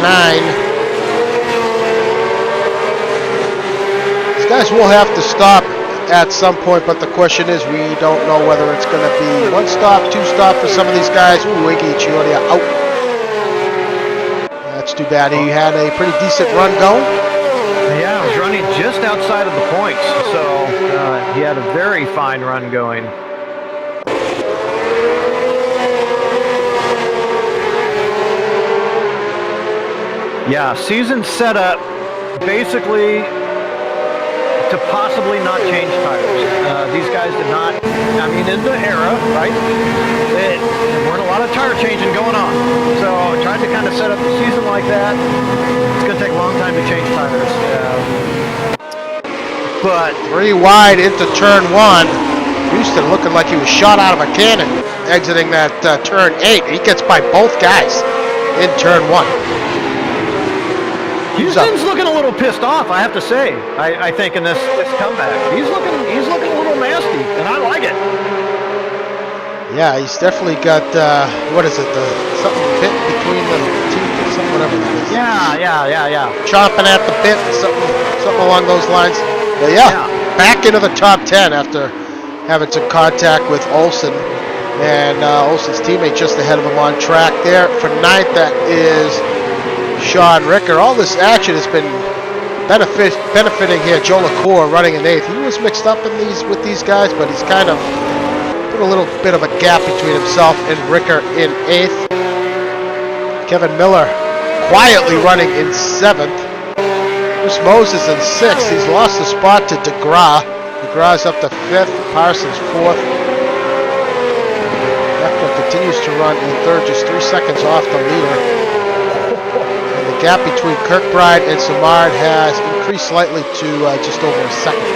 These guys will have to stop at some point, but the question is, we don't know whether it's going to be 1 stop, 2 stop for some of these guys. Ooh, Iggy Chioria out. That's too bad. He had a pretty decent run going.
Yeah, he was running just outside of the points, so he had a very fine run going. Yeah, season setup basically to possibly not change tires. These guys did not, I mean, in the era, right, there weren't a lot of tire changing going on. So I tried to kind of set up the season like that. It's going to take a long time to change tires. But
3 wide into turn 1. Houston looking like he was shot out of a cannon exiting that turn 8. He gets by both guys in turn 1.
Houston's looking a little pissed off, I have to say. I think in this comeback, he's looking a little nasty, and I like it.
Yeah, he's definitely got what is it? Something bit between the teeth or something, whatever that is.
Yeah.
Chomping at the bit, something along those lines. But yeah, back into the top 10 after having some contact with Olsen, and Olsen's teammate just ahead of him on track there for 9th. That is Sean Ricker. All this action has been benefiting here. Joe LaCour running in 8th. He was mixed up with these guys, but he's kind of put a little bit of a gap between himself and Ricker in 8th. Kevin Miller quietly running in 7th. Chris Moses in 6th. He's lost the spot to DeGraw. DeGraw's up to 5th. Parsons 4th. Leffler continues to run in 3rd, just 3 seconds off the leader. The gap between Kirkbride and Simard has increased slightly to just over a second.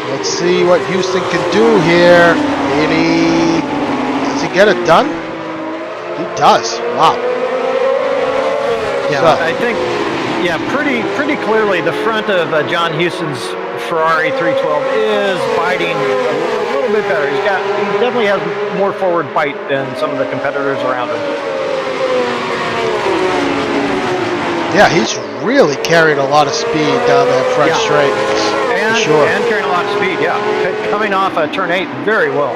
Let's see what Houston can do here. Does he get it done? He does. Wow.
Yeah, I think, pretty clearly the front of John Houston's Ferrari 312 is biting a little bit better. He definitely has more forward bite than some of the competitors around him.
Yeah, he's really carried a lot of speed down that front straight.
And,
for sure.
And carrying a lot of speed, yeah. Coming off turn 8 very well.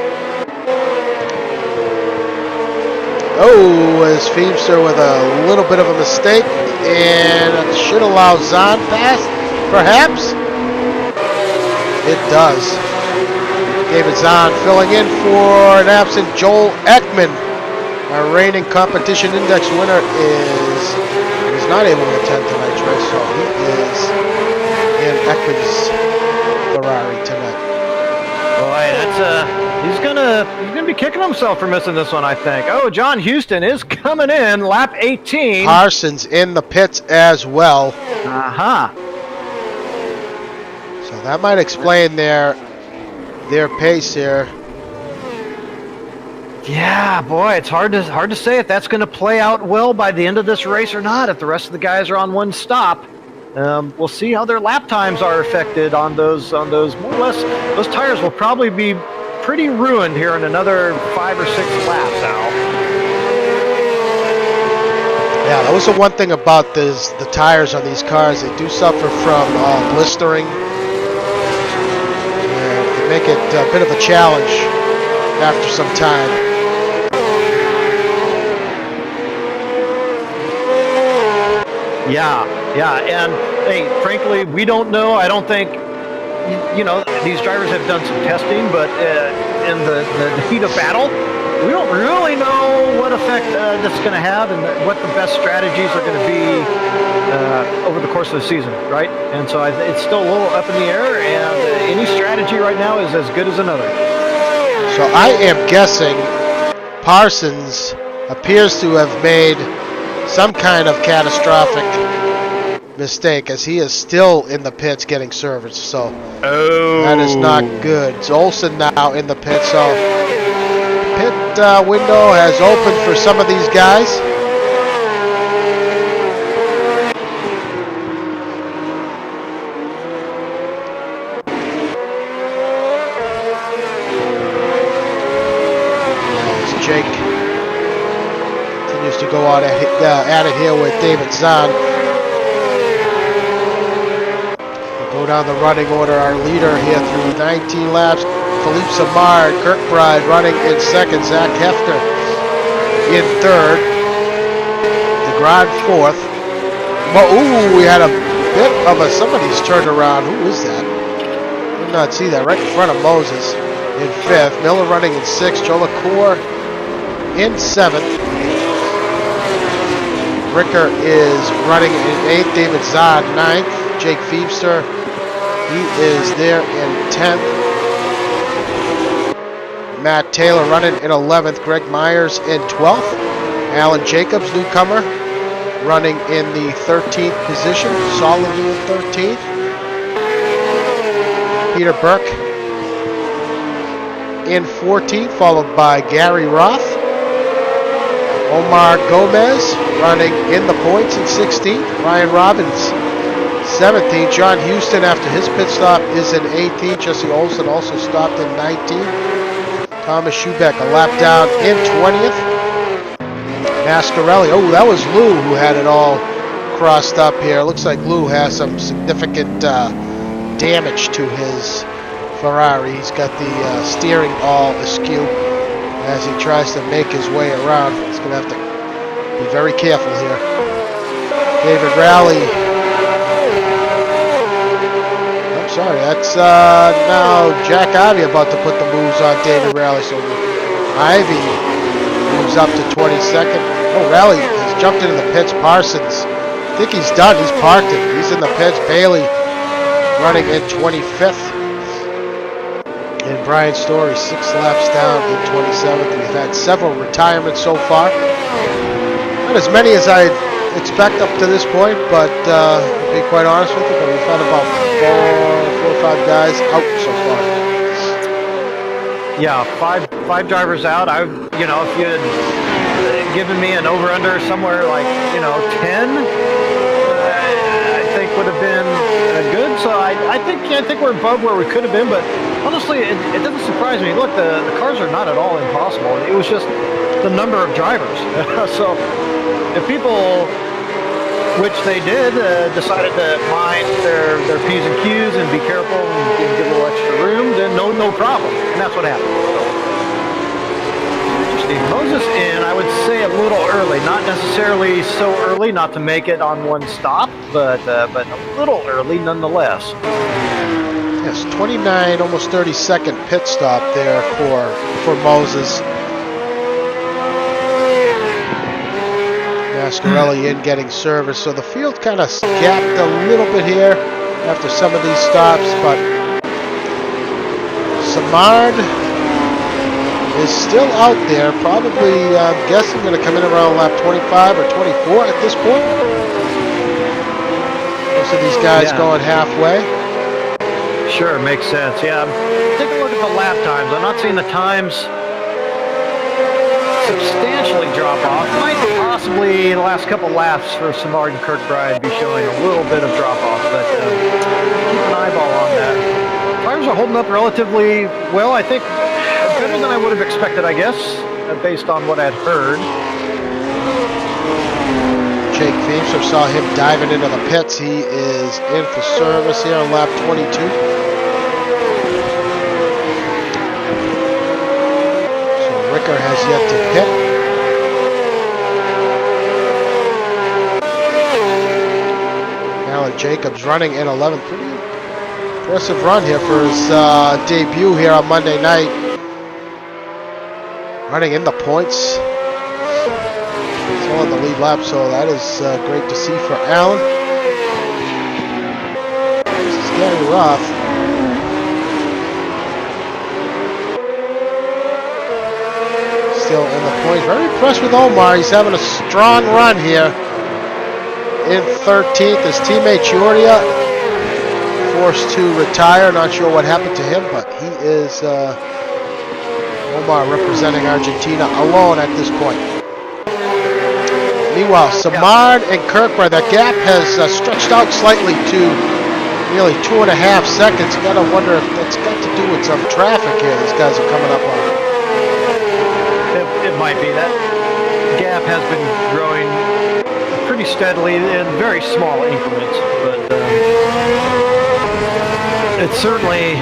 Oh, as Feebster with a little bit of a mistake, and should allow Zahn past, perhaps? It does. David Zahn filling in for an absent Joel Ekman. Our reigning competition index winner is not able to attend tonight's race, so he is in Ekman's Ferrari tonight.
Boy, that's he's gonna be kicking himself for missing this one, I think. Oh, John Houston is coming in, lap 18.
Parsons in the pits as well.
Uh-huh.
So that might explain their pace here.
Yeah, boy, it's hard to say if that's going to play out well by the end of this race or not. If the rest of the guys are on one stop, we'll see how their lap times are affected on those more or less. Those tires will probably be pretty ruined here in another 5 or 6 laps, Al.
Yeah, that was the one thing about the tires on these cars. They do suffer from blistering. And they make it a bit of a challenge after some time.
Yeah, and hey, frankly, we don't know. I don't think, these drivers have done some testing, but in the heat of battle, we don't really know what effect this is going to have and what the best strategies are going to be over the course of the season, right? And so it's still a little up in the air, and any strategy right now is as good as another.
So I am guessing Parsons appears to have made some kind of catastrophic mistake, as he is still in the pits getting service. So that is not good. It's Olsen now in the pit. So pit window has opened for some of these guys. As Jake continues to go at it here with David Zahn. Go down the running order. Our leader here through 19 laps, Philippe Simard, Kirkbride running in second, Zach Hefner in third, DeGrod fourth. Ooh, we had a bit of somebody's turned around. Who is that? Did not see that. Right in front of Moses in fifth. Miller running in sixth. Joe LaCour in seventh. Ricker is running in eighth. David Zahn ninth. Jake Feebster, he is there in 10th. Matt Taylor running in 11th. Greg Myers in 12th. Alan Jacobs, newcomer, running in the 13th position, solidly in 13th. Peter Burke in 14th, followed by Gary Roth. Omar Gomez running in the points in 16th. Ryan Robbins 17th. John Houston, after his pit stop, is in 18th. Jesse Olsen also stopped in 19th. Thomas Schubeck a lap down in 20th. Mascarelli, oh, that was Lou who had it all crossed up here. Looks like Lou has some significant damage to his Ferrari. He's got the steering all askew as he tries to make his way around. He's going to have to be very careful here. David Rowley. I'm sorry, that's now Jack Ivy about to put the moves on David Rowley. So Ivy moves up to 22nd. Oh, Rowley has jumped into the pits. Parsons, I think he's done. He's parked it. He's in the pits. Bailey running in 25th. And Brian Story 6 laps down in 27th. We've had several retirements so far. Not as many as I'd expect up to this point, but to be quite honest with you, but we've had about four or five guys out so far.
Yeah, five drivers out. If you had given me an over/under somewhere like 10, I think would have been good. So I think we're above where we could have been, but honestly, it doesn't surprise me. Look, the cars are not at all impossible. It was just the number of drivers. So if people
Which
they did, decided to mind their P's and Q's and be careful and give a little extra room, then no problem. And that's what happened. Interesting. Moses in, I would say, a little early. Not necessarily so early not to make it on one stop, but a little early nonetheless.
Yes, 29, almost 30-second pit stop there for Moses. Mascarelli in getting service, so the field kind of gapped a little bit here after some of these stops, but Simard is still out there, probably, I'm guessing, going to come in around lap 25 or 24 at this point. Most of these guys going halfway.
Sure, makes sense. Yeah, take a look at the lap times. I'm not seeing the times substantially drop off. Might possibly the last couple laps for Simard and Kirkbride be showing a little bit of drop off, but keep an eyeball on that. Tires are holding up relatively well, I think. Better than I would have expected, I guess, based on what I'd heard.
Jake Feimster saw him diving into the pits. He is in for service here on lap 22. So Ricker has yet to pit. Alan Jacobs running in 11th. Pretty impressive run here for his debut here on Monday night. Running in the points. He's on the lead lap, so that is great to see for Alan. This is getting rough. Still in the points. Very impressed with Omar. He's having a strong run here. In 13th, his teammate Giordia forced to retire. Not sure what happened to him, but he is Omar representing Argentina alone at this point. Meanwhile, Simard and Kirkbride, that gap has stretched out slightly to nearly 2.5 seconds. You gotta wonder if that's got to do with some traffic here these guys are coming up on.
It might be. That gap has been growing pretty steadily in very small increments, but it's certainly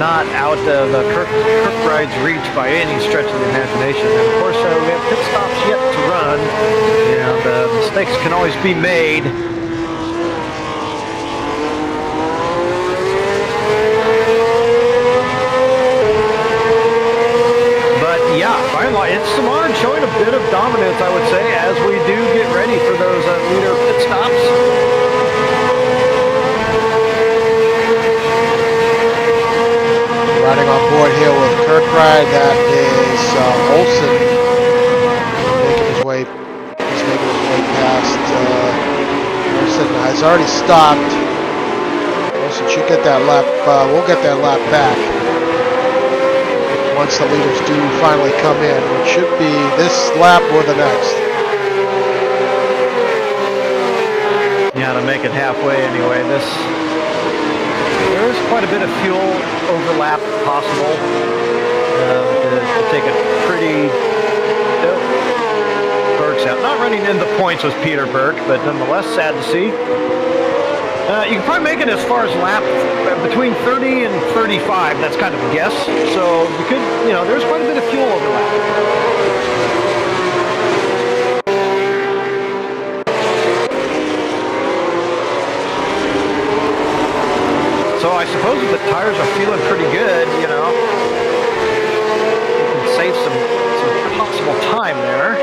not out of Kirkbride's reach by any stretch of the imagination. And of course, we have pit stops yet to run, and mistakes can always be made. But yeah, by and large, it's Simard showing a bit of dominance, I would say, as we do get ready for those leader pit stops.
Riding on board here with Kirkbride, that is Olsen making his way past. Olsen has already stopped. Olsen should get that lap. We'll get that lap back once the leaders do finally come in, which should be this lap or the next.
Yeah, to make it halfway anyway. There's quite a bit of fuel overlap possible to take a pretty... Burke's out. Not running in the points with Peter Burke, but nonetheless sad to see. You can probably make it as far as lap between 30 and 35. That's kind of a guess. So you could, there's quite a bit of fuel overlap. So I suppose if the tires are feeling pretty good, you can save some possible time there.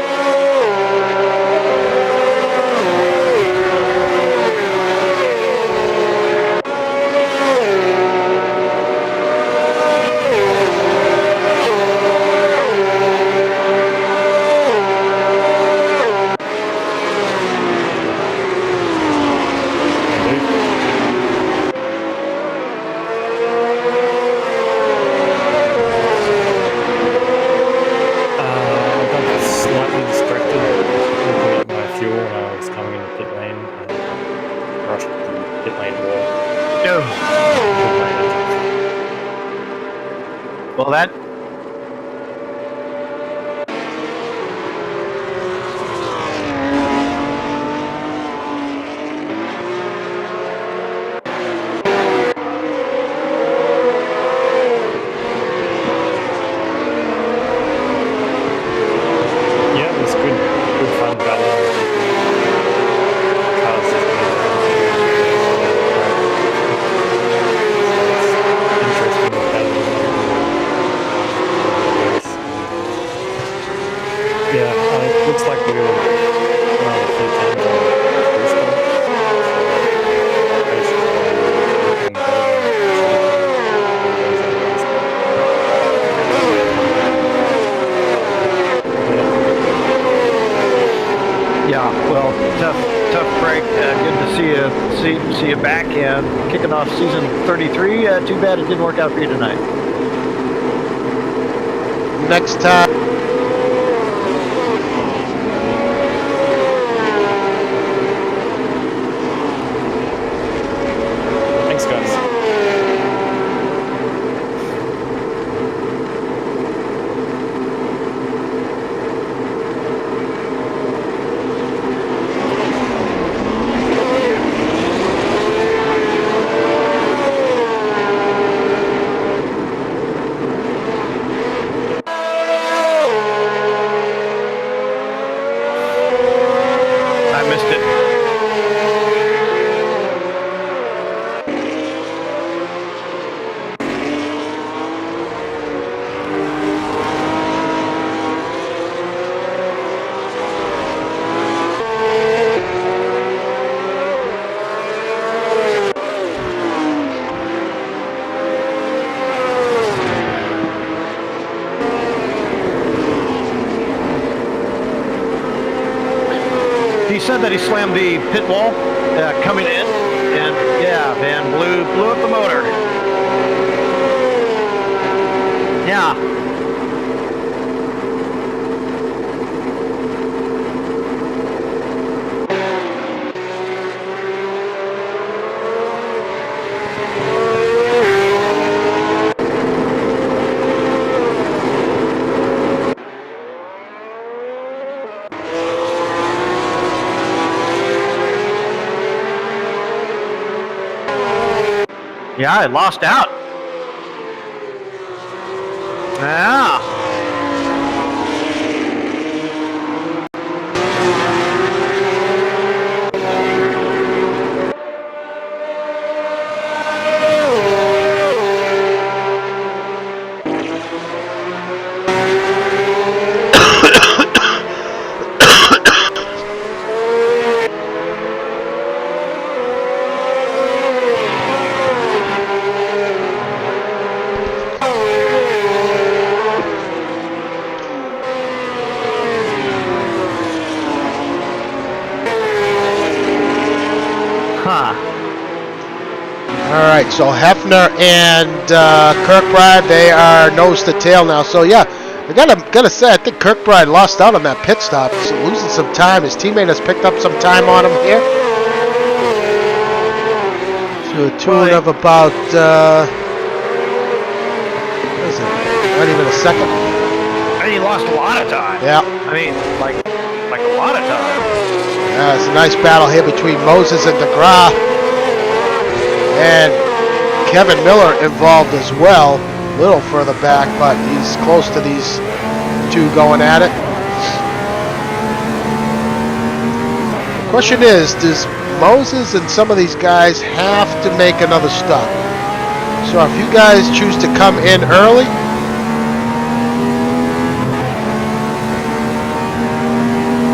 Well, that... Good to see you back and kicking off season 33. Too bad it didn't work out for you tonight.
Next time.
Thanks, guys.
I missed it. He said that he slammed the pit wall coming in, and yeah, Van blew up the motor. Yeah. Yeah, I lost out. Yeah. Huh.
All right, so Hefner and Kirkbride, they are nose to tail now. So yeah, I gotta say, I think Kirkbride lost out on that pit stop. He's losing some time. His teammate has picked up some time on him here. To a tune of about what is it? Not even a second.
And he lost a lot of time.
Yeah.
I mean, like a lot of time.
Yeah, it's a nice battle here between Moses and DeGraw. And Kevin Miller involved as well, a little further back, but he's close to these two going at it. The question is, does Moses and some of these guys have to make another stop? So if you guys choose to come in early,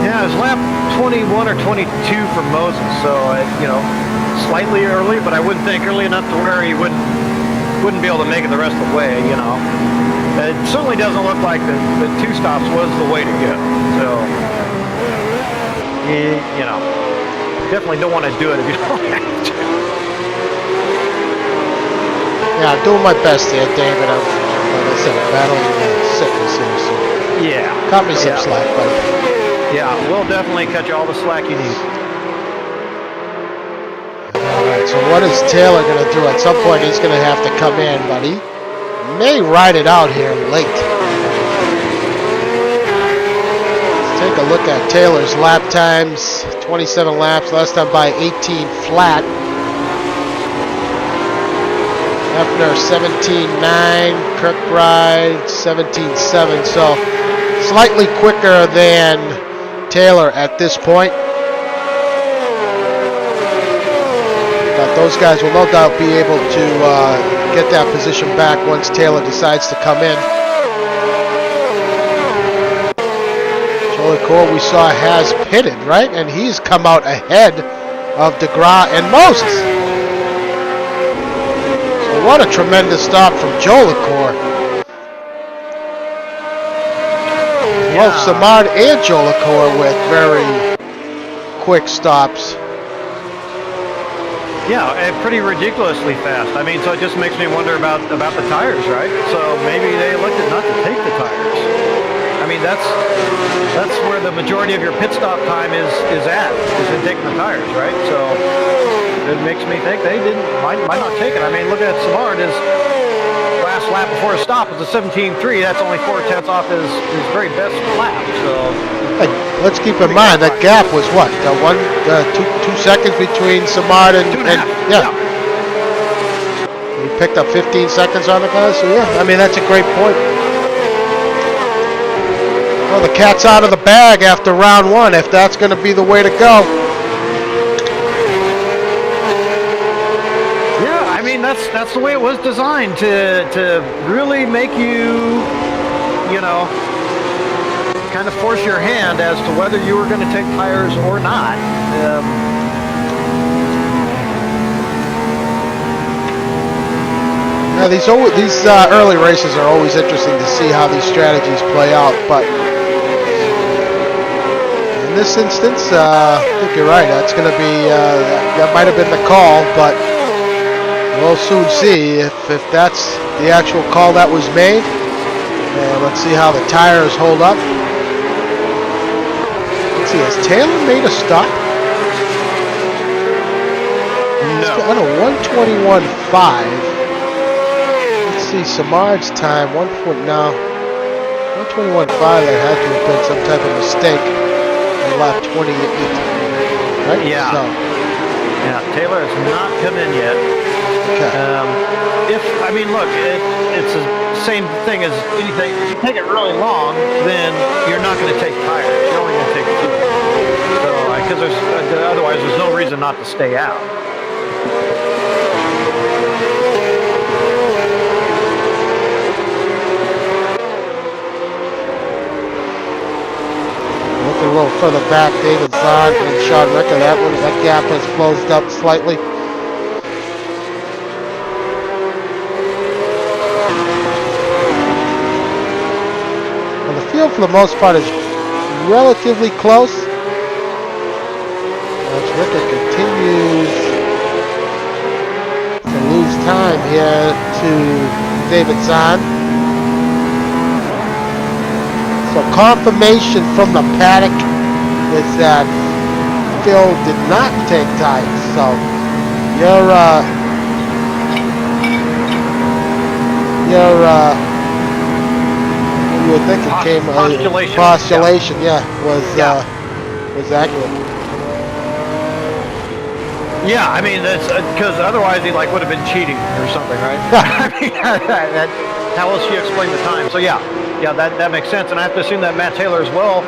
Yeah, it was lap 21 or 22 for Moses, so slightly early, but I wouldn't think early enough to where he wouldn't be able to make it the rest of the way. It certainly doesn't look like the two stops was the way to go. So, definitely don't want to do it if you don't have to.
yeah, I'm doing my best here, David. I'm, like I said, battling sickness here, so
Yeah.
cut me some slack, buddy.
Yeah, we'll definitely cut you all the slack you need.
Alright, so what is Taylor going to do? At some point he's going to have to come in, but he may ride it out here late. Let's take a look at Taylor's lap times. 27 laps, last time by 18 flat. Hefner 17.9, Kirkbride 17.7, so slightly quicker than Taylor at this point. But those guys will no doubt be able to get that position back once Taylor decides to come in. Jolicoeur, we saw, has pitted, right? And he's come out ahead of DeGraw and Moses. So what a tremendous stop from Jolicoeur. Both Simard and Jolicoeur with very quick stops.
Yeah, pretty ridiculously fast. I mean, so it just makes me wonder about the tires, right? So maybe they elected not to take the tires. I mean, that's where the majority of your pit stop time is in taking the tires, right? So it makes me think they might not take it. I mean, look at Simard. His last lap before his stop was a 17.3. That's only 4/10 off his very best lap. So
Hey, let's keep in mind that gap was what? 2 seconds between Simard and
2.5.
yeah. He picked up 15 seconds on the guy, so yeah. I mean, that's a great point. Well, the cat's out of the bag after round one, if that's going to be the way to go.
Yeah, I mean that's the way it was designed to really make you, you know, kind of force your hand as to whether you were going to take tires or not.
Now these early races are always interesting to see how these strategies play out, but in this instance, I think you're right. That's going to be that might have been the call, but we'll soon see if that's the actual call that was made. And let's see how the tires hold up. Let's see, has Taylor made a stop?
No.
He's got a 1:21.5. Let's see, Simard's time, 1:21.5. That had to have been some type of mistake in lap 28, right?
Yeah.
So.
Yeah, Taylor has not come in yet.
Okay.
I mean, look, it's the same thing as anything. If you take it really long, then you're not going to take tires. You're only going to take two. So, because otherwise, there's no reason not to stay out.
Looking a little further back, David Zahn and Sean Ricker. That gap has closed up slightly. Well, the field for the most part is relatively close. As Ricker continues to lose time here to David Zahn. So confirmation from the paddock is that Phil did not take tires. So you would think it came postulation, yeah, was accurate.
Yeah, I mean that's because otherwise he would have been cheating or something, right? I mean, how else do you explain the time? So yeah, that makes sense, and I have to assume that Matt Taylor as well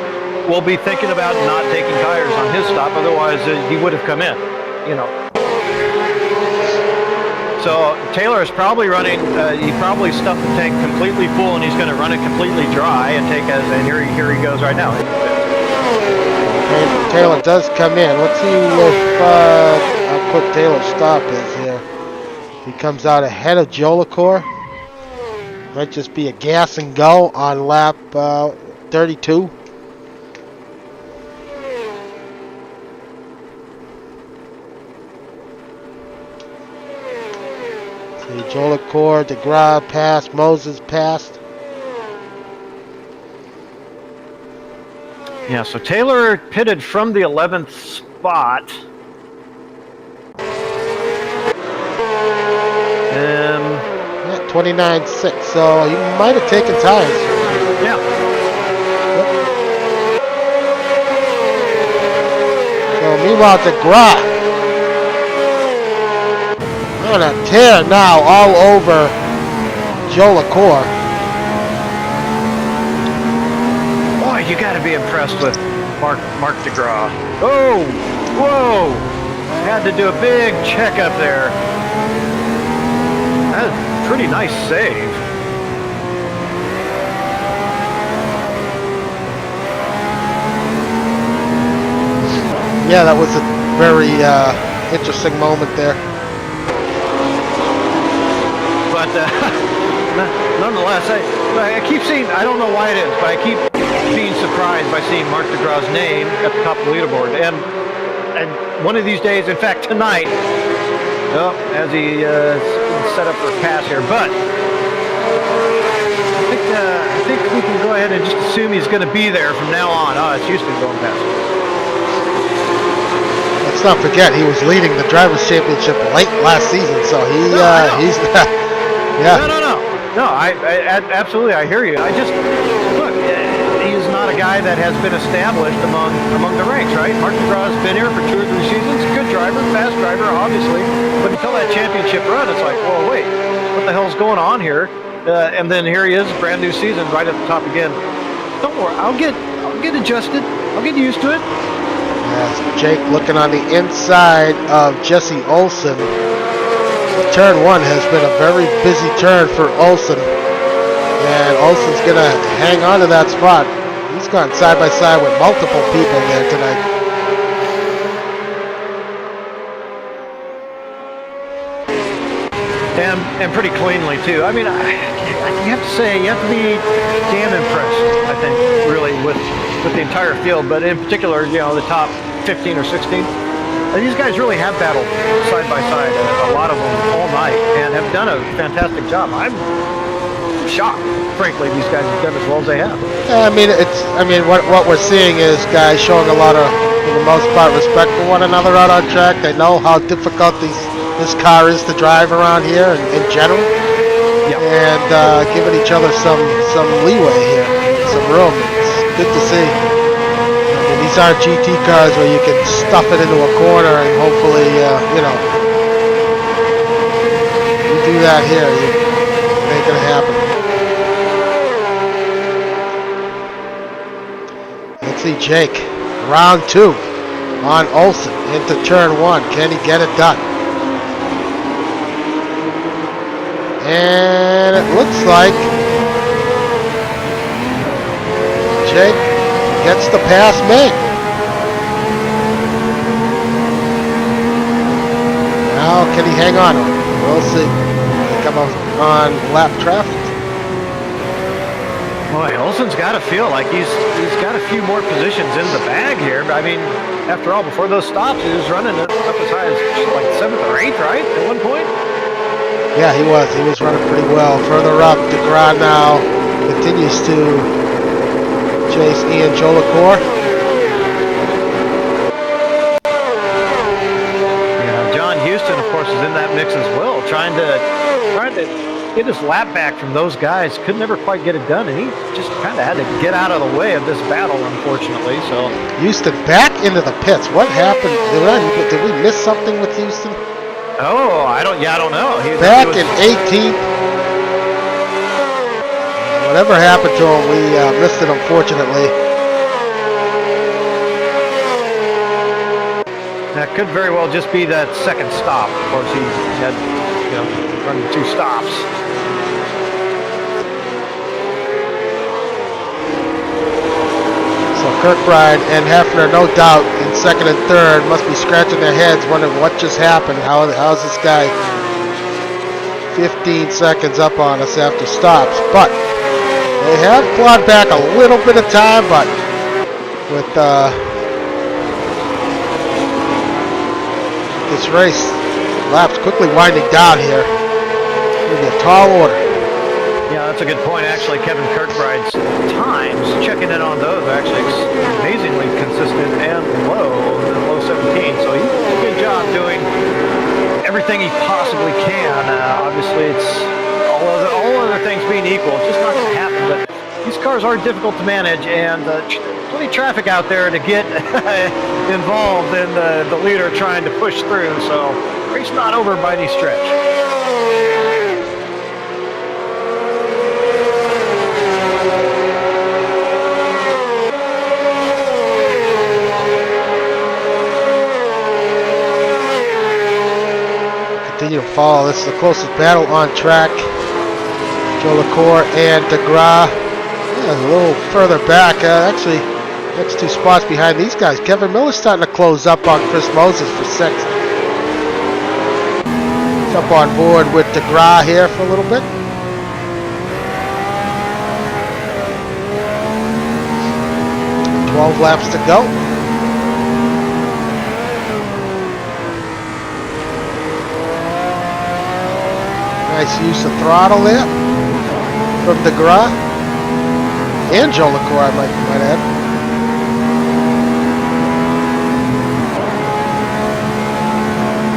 will be thinking about not taking tires on his stop. Otherwise, he would have come in, you know. So Taylor is probably running. He probably stuffed the tank completely full, and he's going to run it completely dry and take as. And here he goes right now.
And Taylor does come in. Let's see if how quick Taylor's stop is here. He comes out ahead of Jolicoeur. Might just be a gas and go on lap 32. See, Jolicoeur, DeGraw passed, Moses passed.
Yeah, so Taylor pitted from the 11th spot.
29.6, so he might have taken tires.
Yeah.
Yep. So meanwhile, DeGraw on a tear now all over Jolicoeur.
Boy, you got to be impressed with Mark DeGraw. Oh, whoa! Had to do a big checkup there. That is a pretty nice save.
Yeah, that was a very interesting moment there.
But nonetheless, I keep seeing, I don't know why it is, but I keep being surprised by seeing Mark DeGraw's name at the top of the leaderboard. And one of these days, in fact tonight, Oh, as he set up for a pass here, but I think we can go ahead and just assume he's going to be there from now on. Oh, it's Houston going past.
Let's not forget he was leading the drivers' championship late last season, so he's yeah.
No. I absolutely, I hear you. I just look. He's not a guy that has been established among the ranks, right? Mark McGraw's been here for 2 or 3 seasons. Good driver, fast driver, obviously. But until that championship run, it's like, well, wait, what the hell's going on here? And then here he is, brand new season, right at the top again. Don't worry, I'll get adjusted. I'll get used to it.
Yes, Jake looking on the inside of Jesse Olsen. Turn 1 has been a very busy turn for Olsen. And Olsen's going to hang on to that spot. He's gone side by side with multiple people there tonight.
And pretty cleanly, too. I mean, you have to say, you have to be damn impressed, I think, really, with the entire field. But in particular, you know, the top 15 or 16. These guys really have battled side by side, a lot of them all night, and have done a fantastic job. I'm shocked, frankly, these guys have done as well as they have.
I mean, what we're seeing is guys showing a lot of, for the most part, respect for one another out on track. They know how difficult this car is to drive around here in general, and giving each other some leeway here, some room. It's good to see. These aren't GT cars where you can stuff it into a corner and hopefully, you do that here, it ain't gonna happen. Let's see Jake, round 2 on Olsen into turn 1. Can he get it done? And it looks like Jake gets the pass made. Now can he hang on to it? We'll see. Come on lap traffic.
Boy, Olsen's got to feel like he's got a few more positions in the bag here. I mean, after all, before those stops, he was running it up as high as like 7th or 8th, right? At one point?
Yeah, he was. He was running pretty well. Further up, DeGraw now continues to chase Ian Jolicoeur.
Yeah, John Houston, of course, is in that mix as well, trying to get his lap back from those guys. Could never quite get it done, and he just kind of had to get out of the way of this battle, unfortunately. So
Houston back into the pits. What happened? Did we miss something with Houston?
Oh, I don't know.
Back in 18th. Whatever happened to him, we missed it, unfortunately.
That could very well just be that second stop. Of course, he had, running 2 stops.
So Kirkbride and Hefner, no doubt, in 2nd and 3rd, must be scratching their heads, wondering what just happened. How's this guy 15 seconds up on us after stops? But they have clawed back a little bit of time, but with this race laps quickly winding down here, it's going to be a tall order.
Yeah, that's a good point. Actually, Kevin Kirkbride's times, checking in on those, are actually amazingly consistent and low 17. So he did a good job doing everything he possibly can. Obviously, it's all other things being equal, it's just not going to happen. But these cars are difficult to manage, and plenty of traffic out there to get involved in the leader trying to push through. So race not over by any stretch.
Continue to follow. This is the closest battle on track. Jolicoeur and DeGraw. Yeah, a little further back. Actually, next 2 spots behind these guys. Kevin Miller's starting to close up on Chris Moses for 6th. He's up on board with DeGraw here for a little bit. "12 laps to go." Nice use of throttle there from DeGraw and Jolicoeur, I might add.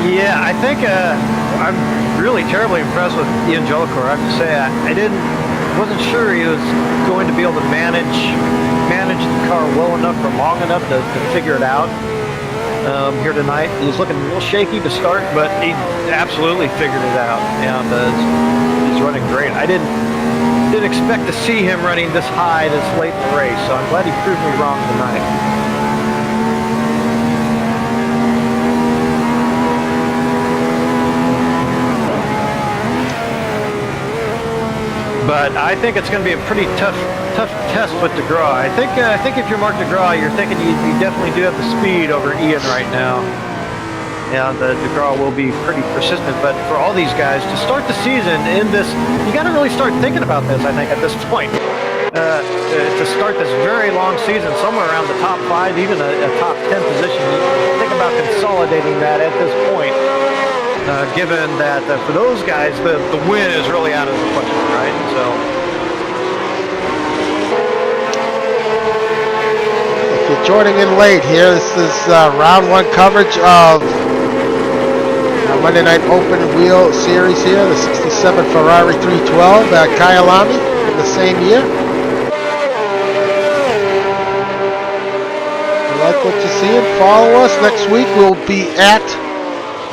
Yeah, I think I'm really terribly impressed with Ian Jolicoeur. I have to say, wasn't sure he was going to be able to manage the car well enough for long enough to figure it out here tonight. He was looking real shaky to start, but he absolutely figured it out, and he's running great. I didn't expect to see him running this high this late in the race, so I'm glad he proved me wrong tonight. But I think it's going to be a pretty tough test with DeGraw. I think if you're Mark DeGraw, you're thinking you definitely do have the speed over Ian right now, and DeGraw will be pretty persistent. But for all these guys to start the season in this, you got to really start thinking about this. I think at this point, to start this very long season, somewhere around the top 5, even a top 10 position, you think about consolidating that at this point. Given that for those guys, the win is really out of the question, right? So,
if you're joining in late here, this is round 1 coverage of Monday Night Open Wheel Series here, the 67 Ferrari 312 at Kyalami in the same year. If you like what you see, and follow us. Next week we'll be at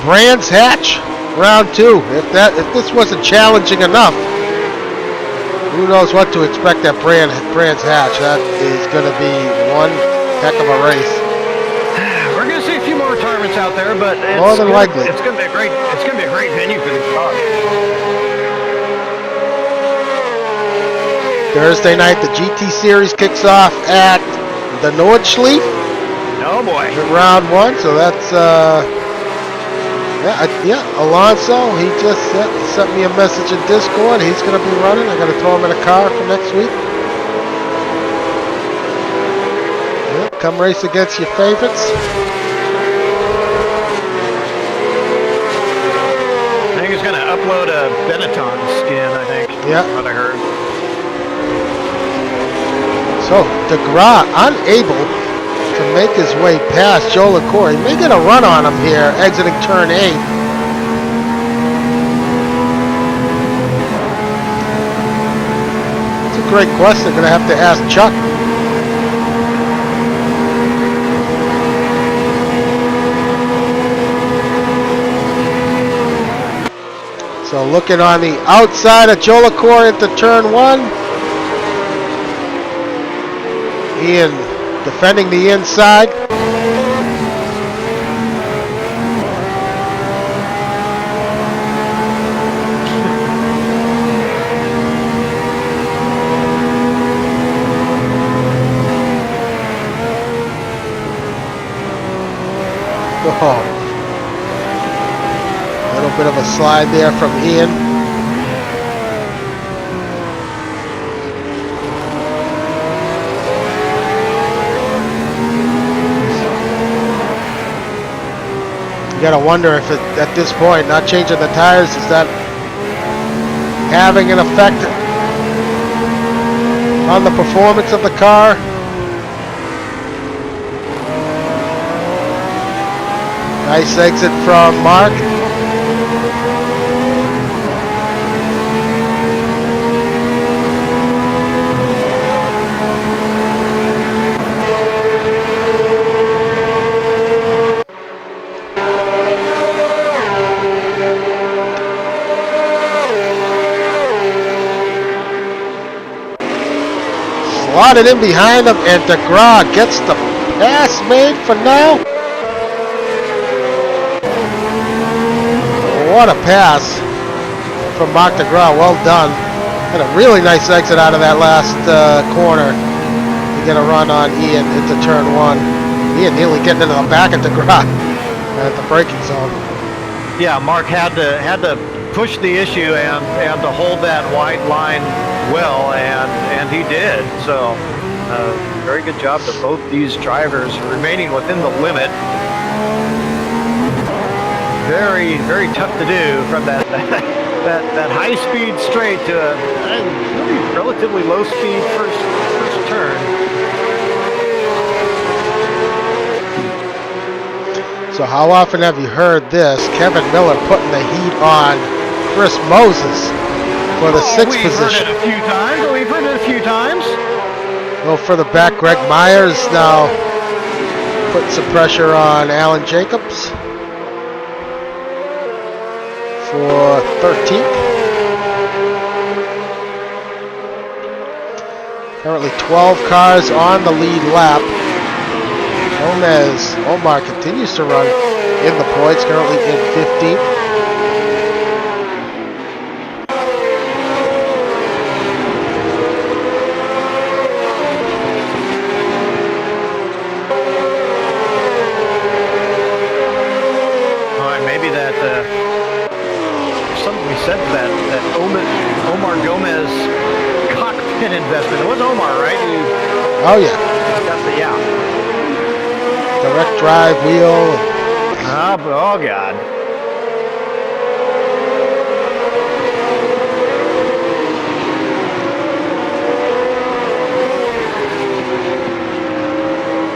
Brands Hatch, round 2. If this wasn't challenging enough, who knows what to expect at Brands Hatch. That is going to be one heck of a race.
We're going to see a few more retirements out there, but
more than likely,
it's going to be a great venue for these cars.
Thursday night, the GT Series kicks off at the Nordschleife.
Oh boy!
Round 1, so that's. Yeah, Alonso, he just sent me a message in Discord. He's going to be running. I got to throw him in a car for next week. Yeah, come race against your favorites.
I think he's going to upload a Benetton skin, I think.
Yeah.
What I heard.
So, DeGraw unable to make his way past Jolicoeur. He may get a run on him here, exiting turn 8. It's a great question. Going to have to ask Chuck. So looking on the outside of Jolicoeur into turn 1. Ian defending the inside. Oh. A little bit of a slide there from Ian. You gotta wonder if at this point, not changing the tires, is that having an effect on the performance of the car? Nice exit from Mark. Slotted in behind him, and DeGraw gets the pass made for now. What a pass from Mark DeGraw. Well done. Had a really nice exit out of that last corner to get a run on Ian into turn 1. Ian nearly getting into the back of DeGraw at the braking zone.
Yeah, Mark had to push the issue and to hold that white line well, and he did. So very good job to both these drivers remaining within the limit. Very, very tough to do from that that high speed straight to a really relatively low speed first turn.
So how often have you heard this? Kevin Miller putting the heat on Chris Moses for the sixth position.
We've heard it a few times.
Go further back, Greg Myers now putting some pressure on Alan Jacobs for 13th. Currently 12 cars on the lead lap. Omar continues to run in the points, currently in 15th.
Maybe that something we said that Omar Gomez cockpit investment. It was Omar, right?
Oh yeah.
Yeah.
Direct drive wheel.
Oh God.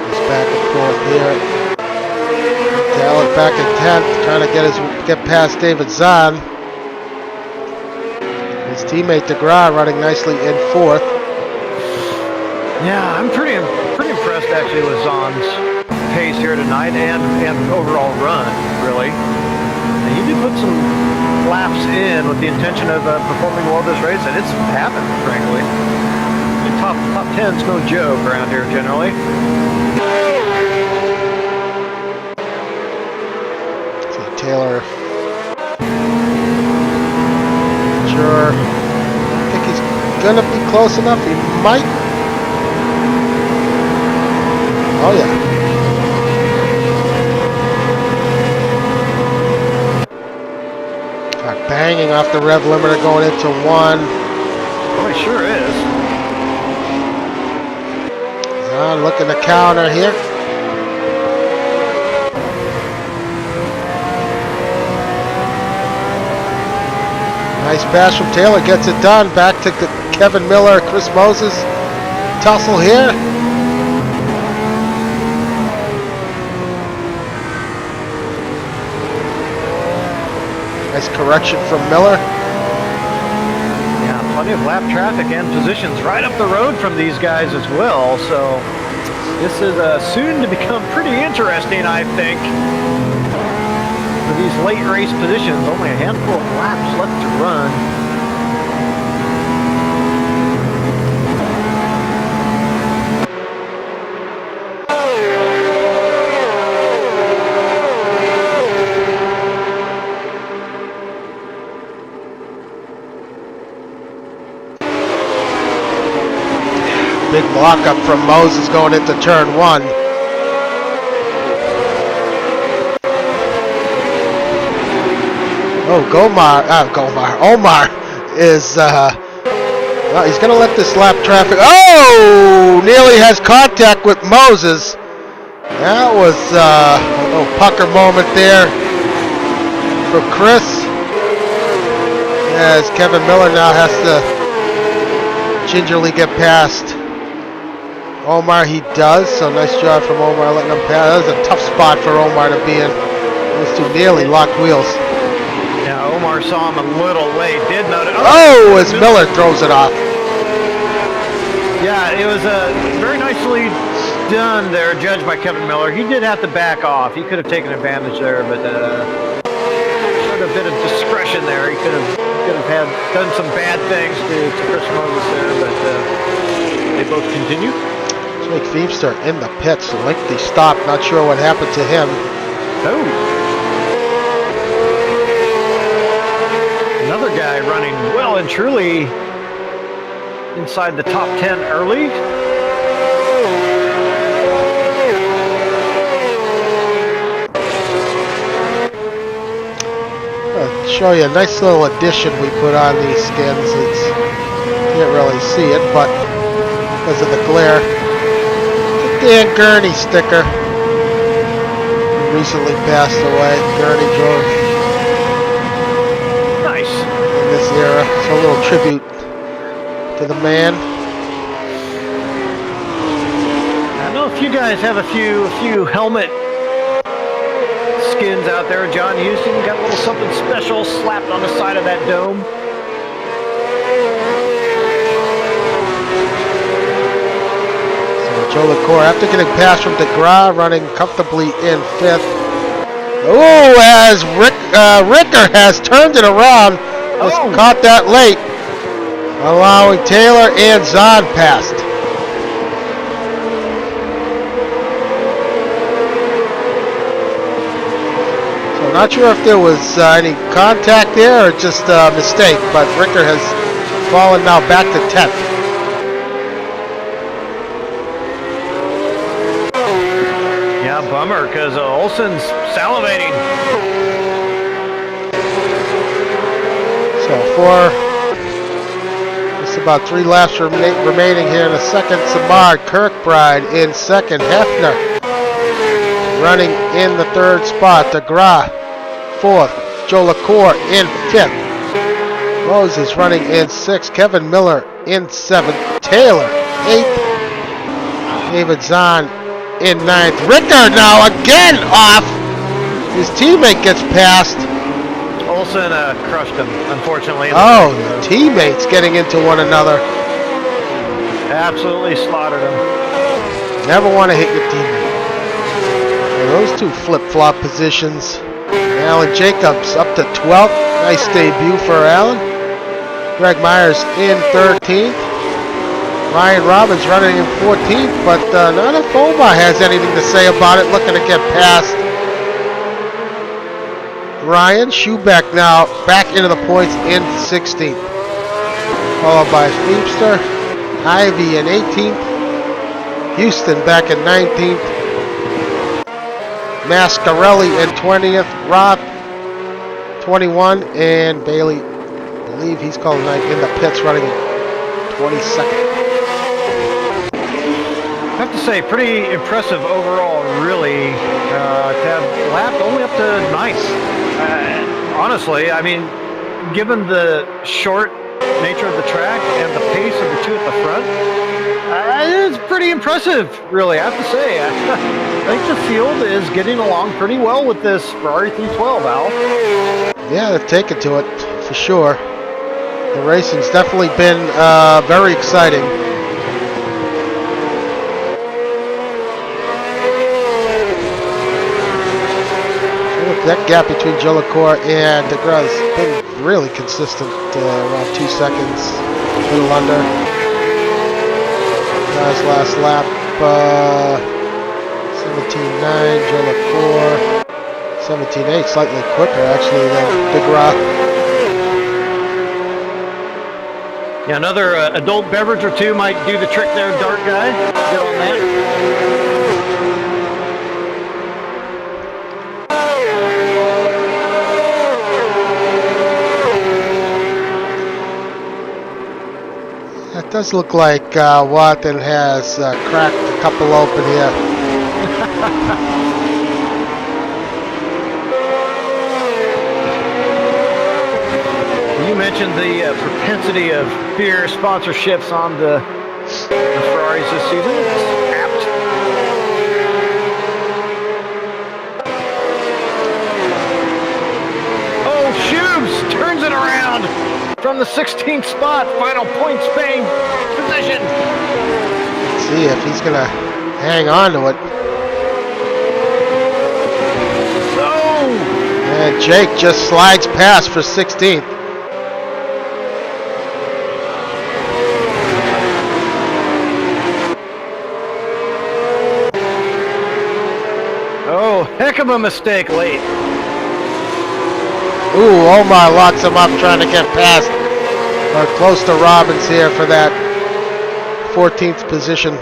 It's back and forth here. Taylor back in 10th, trying to get past David Zahn. His teammate DeGraw running nicely in 4th.
Yeah, I'm pretty impressed actually with Zahn's pace here tonight and overall run, really. And he did put some laps in with the intention of performing well this race, and it's happened, frankly. The top 10's no joke around here generally.
Taylor. Sure. I think he's gonna be close enough. He might. Oh yeah. Banging off the rev limiter going into 1.
Oh, he sure is.
Looking to counter here. Nice pass from Taylor, gets it done. Back to Kevin Miller, Chris Moses. Tussle here. Nice correction from Miller.
Yeah, plenty of lap traffic and positions right up the road from these guys as well. So this is soon to become pretty interesting, I think. For these late race positions, only a handful of laps left to run.
Big block up from Moses going into turn 1. Oh, Omar is, he's going to let this lap traffic, nearly has contact with Moses. That was a little pucker moment there for Chris. As Kevin Miller now has to gingerly get past Omar. He does, so nice job from Omar letting him pass. That was a tough spot for Omar to be in. Those two nearly locked wheels.
Omar saw him a little late, did notice.
As Miller throws it off.
Yeah, it was very nicely done there, judged by Kevin Miller. He did have to back off. He could have taken advantage there, but showed a bit of discretion there. He could have done some bad things to Chris Moses there, but they both continue.
Jake Feimster in the pits, a lengthy stop. Not sure what happened to him.
Oh. Another guy running well and truly inside the top 10 early.
I'll show you a nice little addition we put on these skins. Can't really see it, but because of the glare. The Dan Gurney sticker. He recently passed away. Gurney drove tribute to the man.
I know if you guys have a few helmet skins out there, John Houston got a little something special slapped on the side of that dome.
So Joe LaCour, after getting past from DeGrasse, running comfortably in 5th. Oh, as Ricker has turned it around, just caught that late, allowing Taylor and Zahn past. Not sure if there was any contact there or just a mistake, but Ricker has fallen now back to 10th.
Yeah, bummer, because Olsen's salivating.
So for just about 3 laps remaining here in the second, Simard, Kirkbride in 2nd, Hefner running in the 3rd spot, DeGrasse 4th, Joe LaCour in 5th, Moses running in 6th, Kevin Miller in 7th, Taylor 8th, David Zahn in 9th. Ricker now again off. His teammate gets past.
Olsen crushed him, unfortunately.
Oh, the teammates getting into one another.
Absolutely slaughtered him.
Never want to hit your teammate. And those two flip-flop positions. Alan Jacobs up to 12th. Nice debut for Alan. Greg Myers in 13th. Ryan Robbins running in 14th, but none of Omar has anything to say about it. Looking to get past Ryan. Schubeck now back into the points in 16th. Followed by Feepster. Ivy in 18th. Houston back in 19th. Mascarelli in 20th, Roth 21, and Bailey, I believe he's calling in the pits running 22nd.
I have to say, pretty impressive overall, really, to have lapped only up to 9th. Honestly, I mean, given the short nature of the track and the pace of the two at the front, it's pretty impressive, really, I have to say. I think the field is getting along pretty well with this Ferrari 312, Al.
Yeah, they've taken to it, for sure. The racing's definitely been very exciting. Look, that gap between Joe LaCour and DeGrasse has been really consistent, around 2 seconds, a little under. Last lap, 17.9, Joe LaCour, 17.8, slightly quicker actually than DeGrasse.
Yeah, another adult beverage or two might do the trick there, Dart Guy. Get on that.
It does look like Watson has cracked a couple open here.
You mentioned the propensity of beer sponsorships on the Ferraris this season. It's apt. Oh, Shubes turns it around from the 16th spot. Final point Spain position.
Let's see if he's going to hang on to it.
No!
And Jake just slides past for 16th.
Oh, heck of a mistake late.
Ooh, Omar locks him up trying to get past. Or close to Robbins here for that 14th position.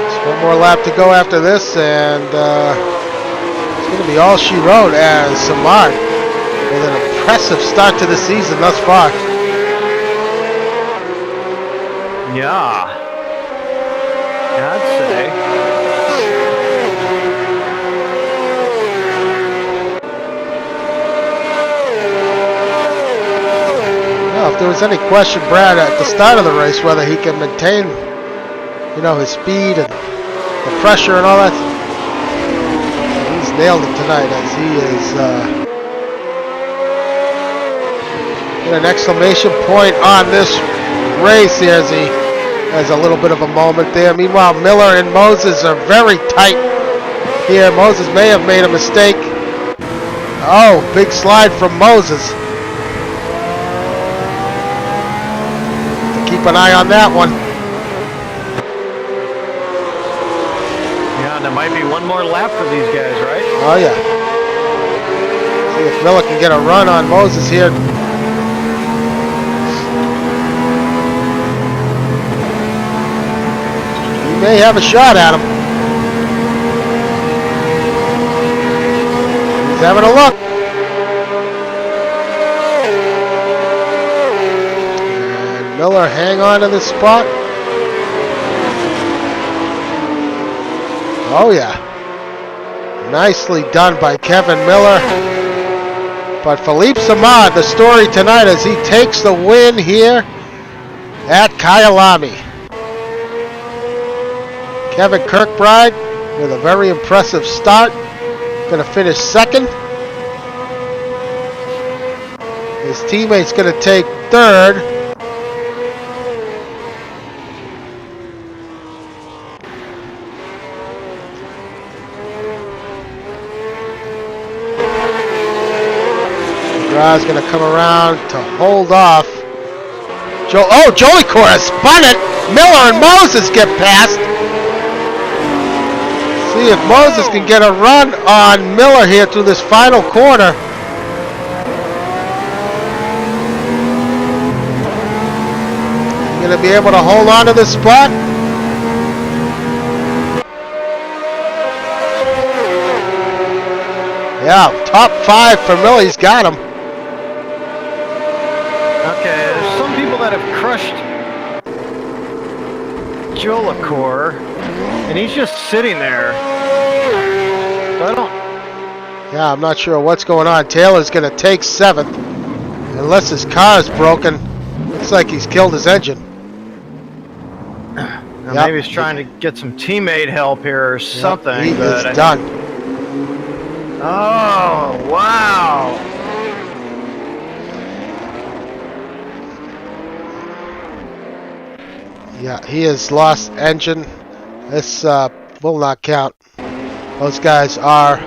Just one more lap to go after this, and it's going to be all she wrote as Simard with an impressive start to the season thus far.
Yeah, I'd say.
there was any question, Brad, at the start of the race, whether he can maintain, you know, his speed and the pressure and all that. He's nailed it tonight as he is an exclamation point on this race here as he has a little bit of a moment there. Meanwhile, Miller and Moses are very tight here. Moses may have made a mistake. Oh, big slide from Moses. Keep an eye on that one.
Yeah, there might be one more lap for these guys, right?
Oh, yeah. See if Miller can get a run on Moses here. He may have a shot at him. He's having a look. And Miller hang on to this spot. Oh yeah. Nicely done by Kevin Miller. But Philippe Simard, the story tonight as he takes the win here at Kyalami. Kevin Kirkbride with a very impressive start. Going to finish second. His teammate's going to take third. McGraw's going to come around to hold off. Jolicoeur has spun it. Miller and Moses get past. See if Moses can get a run on Miller here through this final corner. Going to be able to hold on to this spot. Yeah, top 5 for Miller. He's got him.
Okay, there's some people that have crushed Jolicoeur, and he's just sitting there. So I don't.
Yeah, I'm not sure what's going on. Taylor's going to take 7th. Unless his car is broken. Looks like he's killed his engine.
Now maybe he's trying to get some teammate help here or something.
He is done.
Oh, wow.
Yeah, he has lost engine. This will not count. Those guys are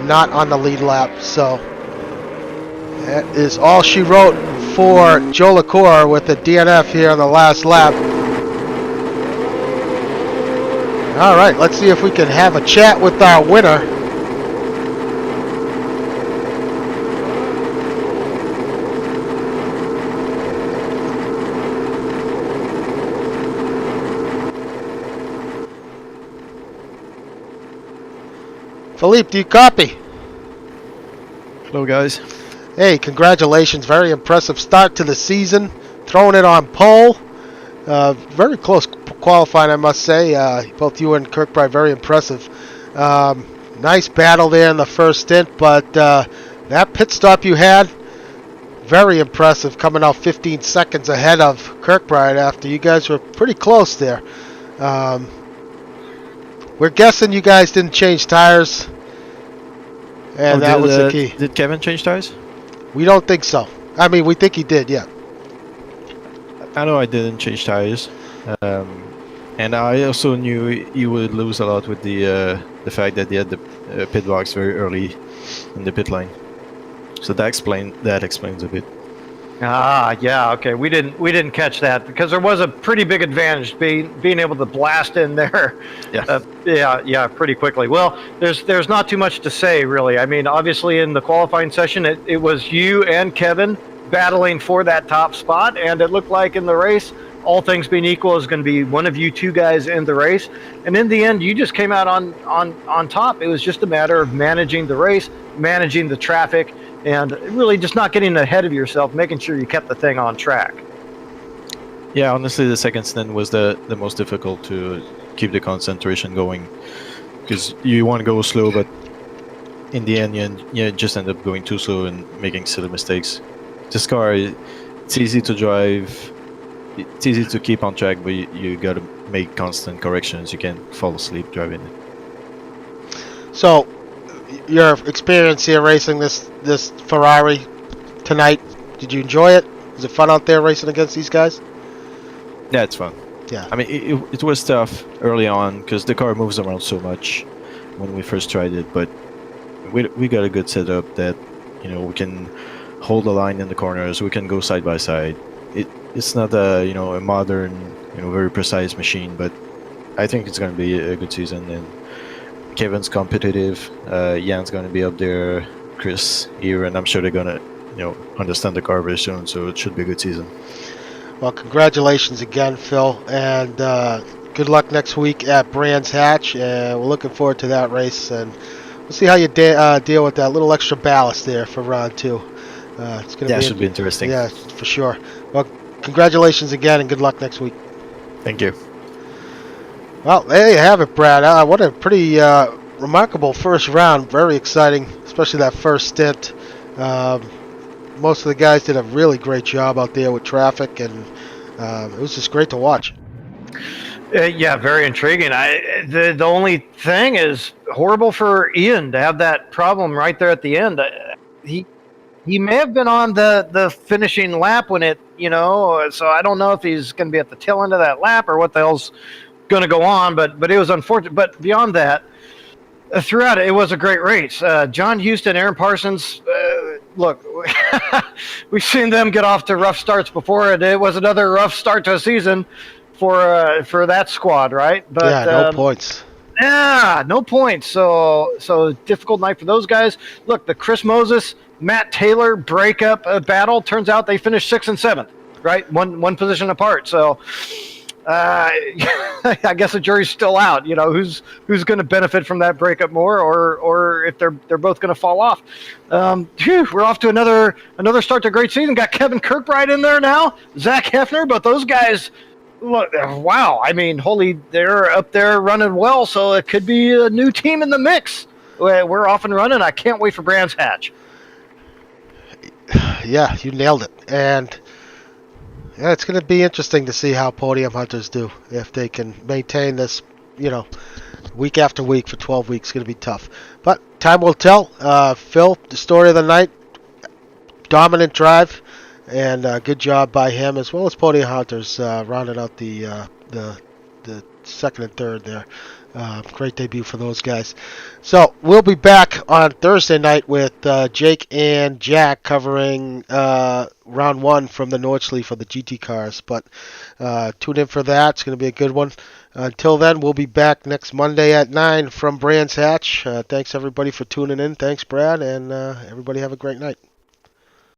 not on the lead lap, so that is all she wrote for Jolicoeur with the DNF here on the last lap. All right, let's see if we can have a chat with our winner. Philippe, do you copy?
Hello, guys.
Hey, congratulations. Very impressive start to the season. Throwing it on pole. Very close qualifying, I must say. Both you and Kirkbride, very impressive. Nice battle there in the first stint, but that pit stop you had, very impressive, coming out 15 seconds ahead of Kirkbride after you guys were pretty close there. We're guessing you guys didn't change tires, and that was the key.
Did Kevin change tires?
We don't think so. I mean, we think he did, yeah.
I know I didn't change tires, and I also knew you would lose a lot with the fact that they had the pit box very early in the pit lane. So that explains a bit.
Ah, yeah, okay. We didn't catch that because there was a pretty big advantage being able to blast in there.
Yeah.
Pretty quickly. Well, there's not too much to say really. I mean, obviously in the qualifying session, it was you and Kevin battling for that top spot, and it looked like in the race, all things being equal, is going to be one of you two guys in the race. And in the end, you just came out on top. It was just a matter of managing the race, managing the traffic, and really just not getting ahead of yourself, making sure you kept the thing on track.
Yeah, honestly, the second stint was the most difficult to keep the concentration going, because you want to go slow, but in the end, you just end up going too slow and making silly mistakes. This car, It's easy to drive. It's easy to keep on track, but you got to make constant corrections. You can't fall asleep driving it.
So, your experience here racing this Ferrari tonight, did you enjoy it? Was it fun out there racing against these guys?
Yeah, it's fun.
Yeah.
I mean, it was tough early on because the car moves around so much when we first tried it, but we got a good setup that we can hold the line in the corners. We can go side by side. It's not a modern very precise machine, but I think it's going to be a good season. And Kevin's competitive. Jan's going to be up there. Chris here, and I'm sure they're going to understand the car very soon. So it should be a good season.
Well, congratulations again, Phil, and good luck next week at Brands Hatch. And we're looking forward to that race, and we'll see how you deal with that little extra ballast there for round 2. It's going to
should be interesting.
Yeah, for sure. Well, congratulations again, and good luck next week.
Thank you.
Well, there you have it, Brad. What a pretty remarkable first round. Very exciting, especially that first stint. Most of the guys did a really great job out there with traffic, and it was just great to watch.
Yeah, very intriguing. The only thing is horrible for Ian to have that problem right there at the end. He may have been on the finishing lap when it, so I don't know if he's going to be at the tail end of that lap or what the hell's going to go on, but it was unfortunate. But beyond that, throughout it was a great race. John Houston, Aaron Parsons, look, we've seen them get off to rough starts before, and it was another rough start to a season for that squad, right? But
yeah, no points.
Yeah, no points. So difficult night for those guys. Look, the Chris Moses, Matt Taylor breakup battle. Turns out they finished 6th and 7th, right? One position apart. So I guess the jury's still out. Who's going to benefit from that breakup more, or if they're both going to fall off. We're off to another start to a great season. Got Kevin Kirkbride in there now, Zach Hefner, but those guys. Look, wow! I mean, they're up there running well, so it could be a new team in the mix. We're off and running. I can't wait for Brands Hatch.
Yeah, you nailed it. And yeah, it's going to be interesting to see how Podium Hunters do. If they can maintain this, week after week for 12 weeks, it's going to be tough. But time will tell. Phil, the story of the night, dominant drive. And good job by him, as well as Podium Hunters, rounding out the second and third there. Great debut for those guys. So we'll be back on Thursday night with Jake and Jack covering round 1 from the Nordschleife for the GT cars. But tune in for that. It's going to be a good one. Until then, we'll be back next Monday at 9 from Brands Hatch. Thanks, everybody, for tuning in. Thanks, Brad, and everybody have a great night.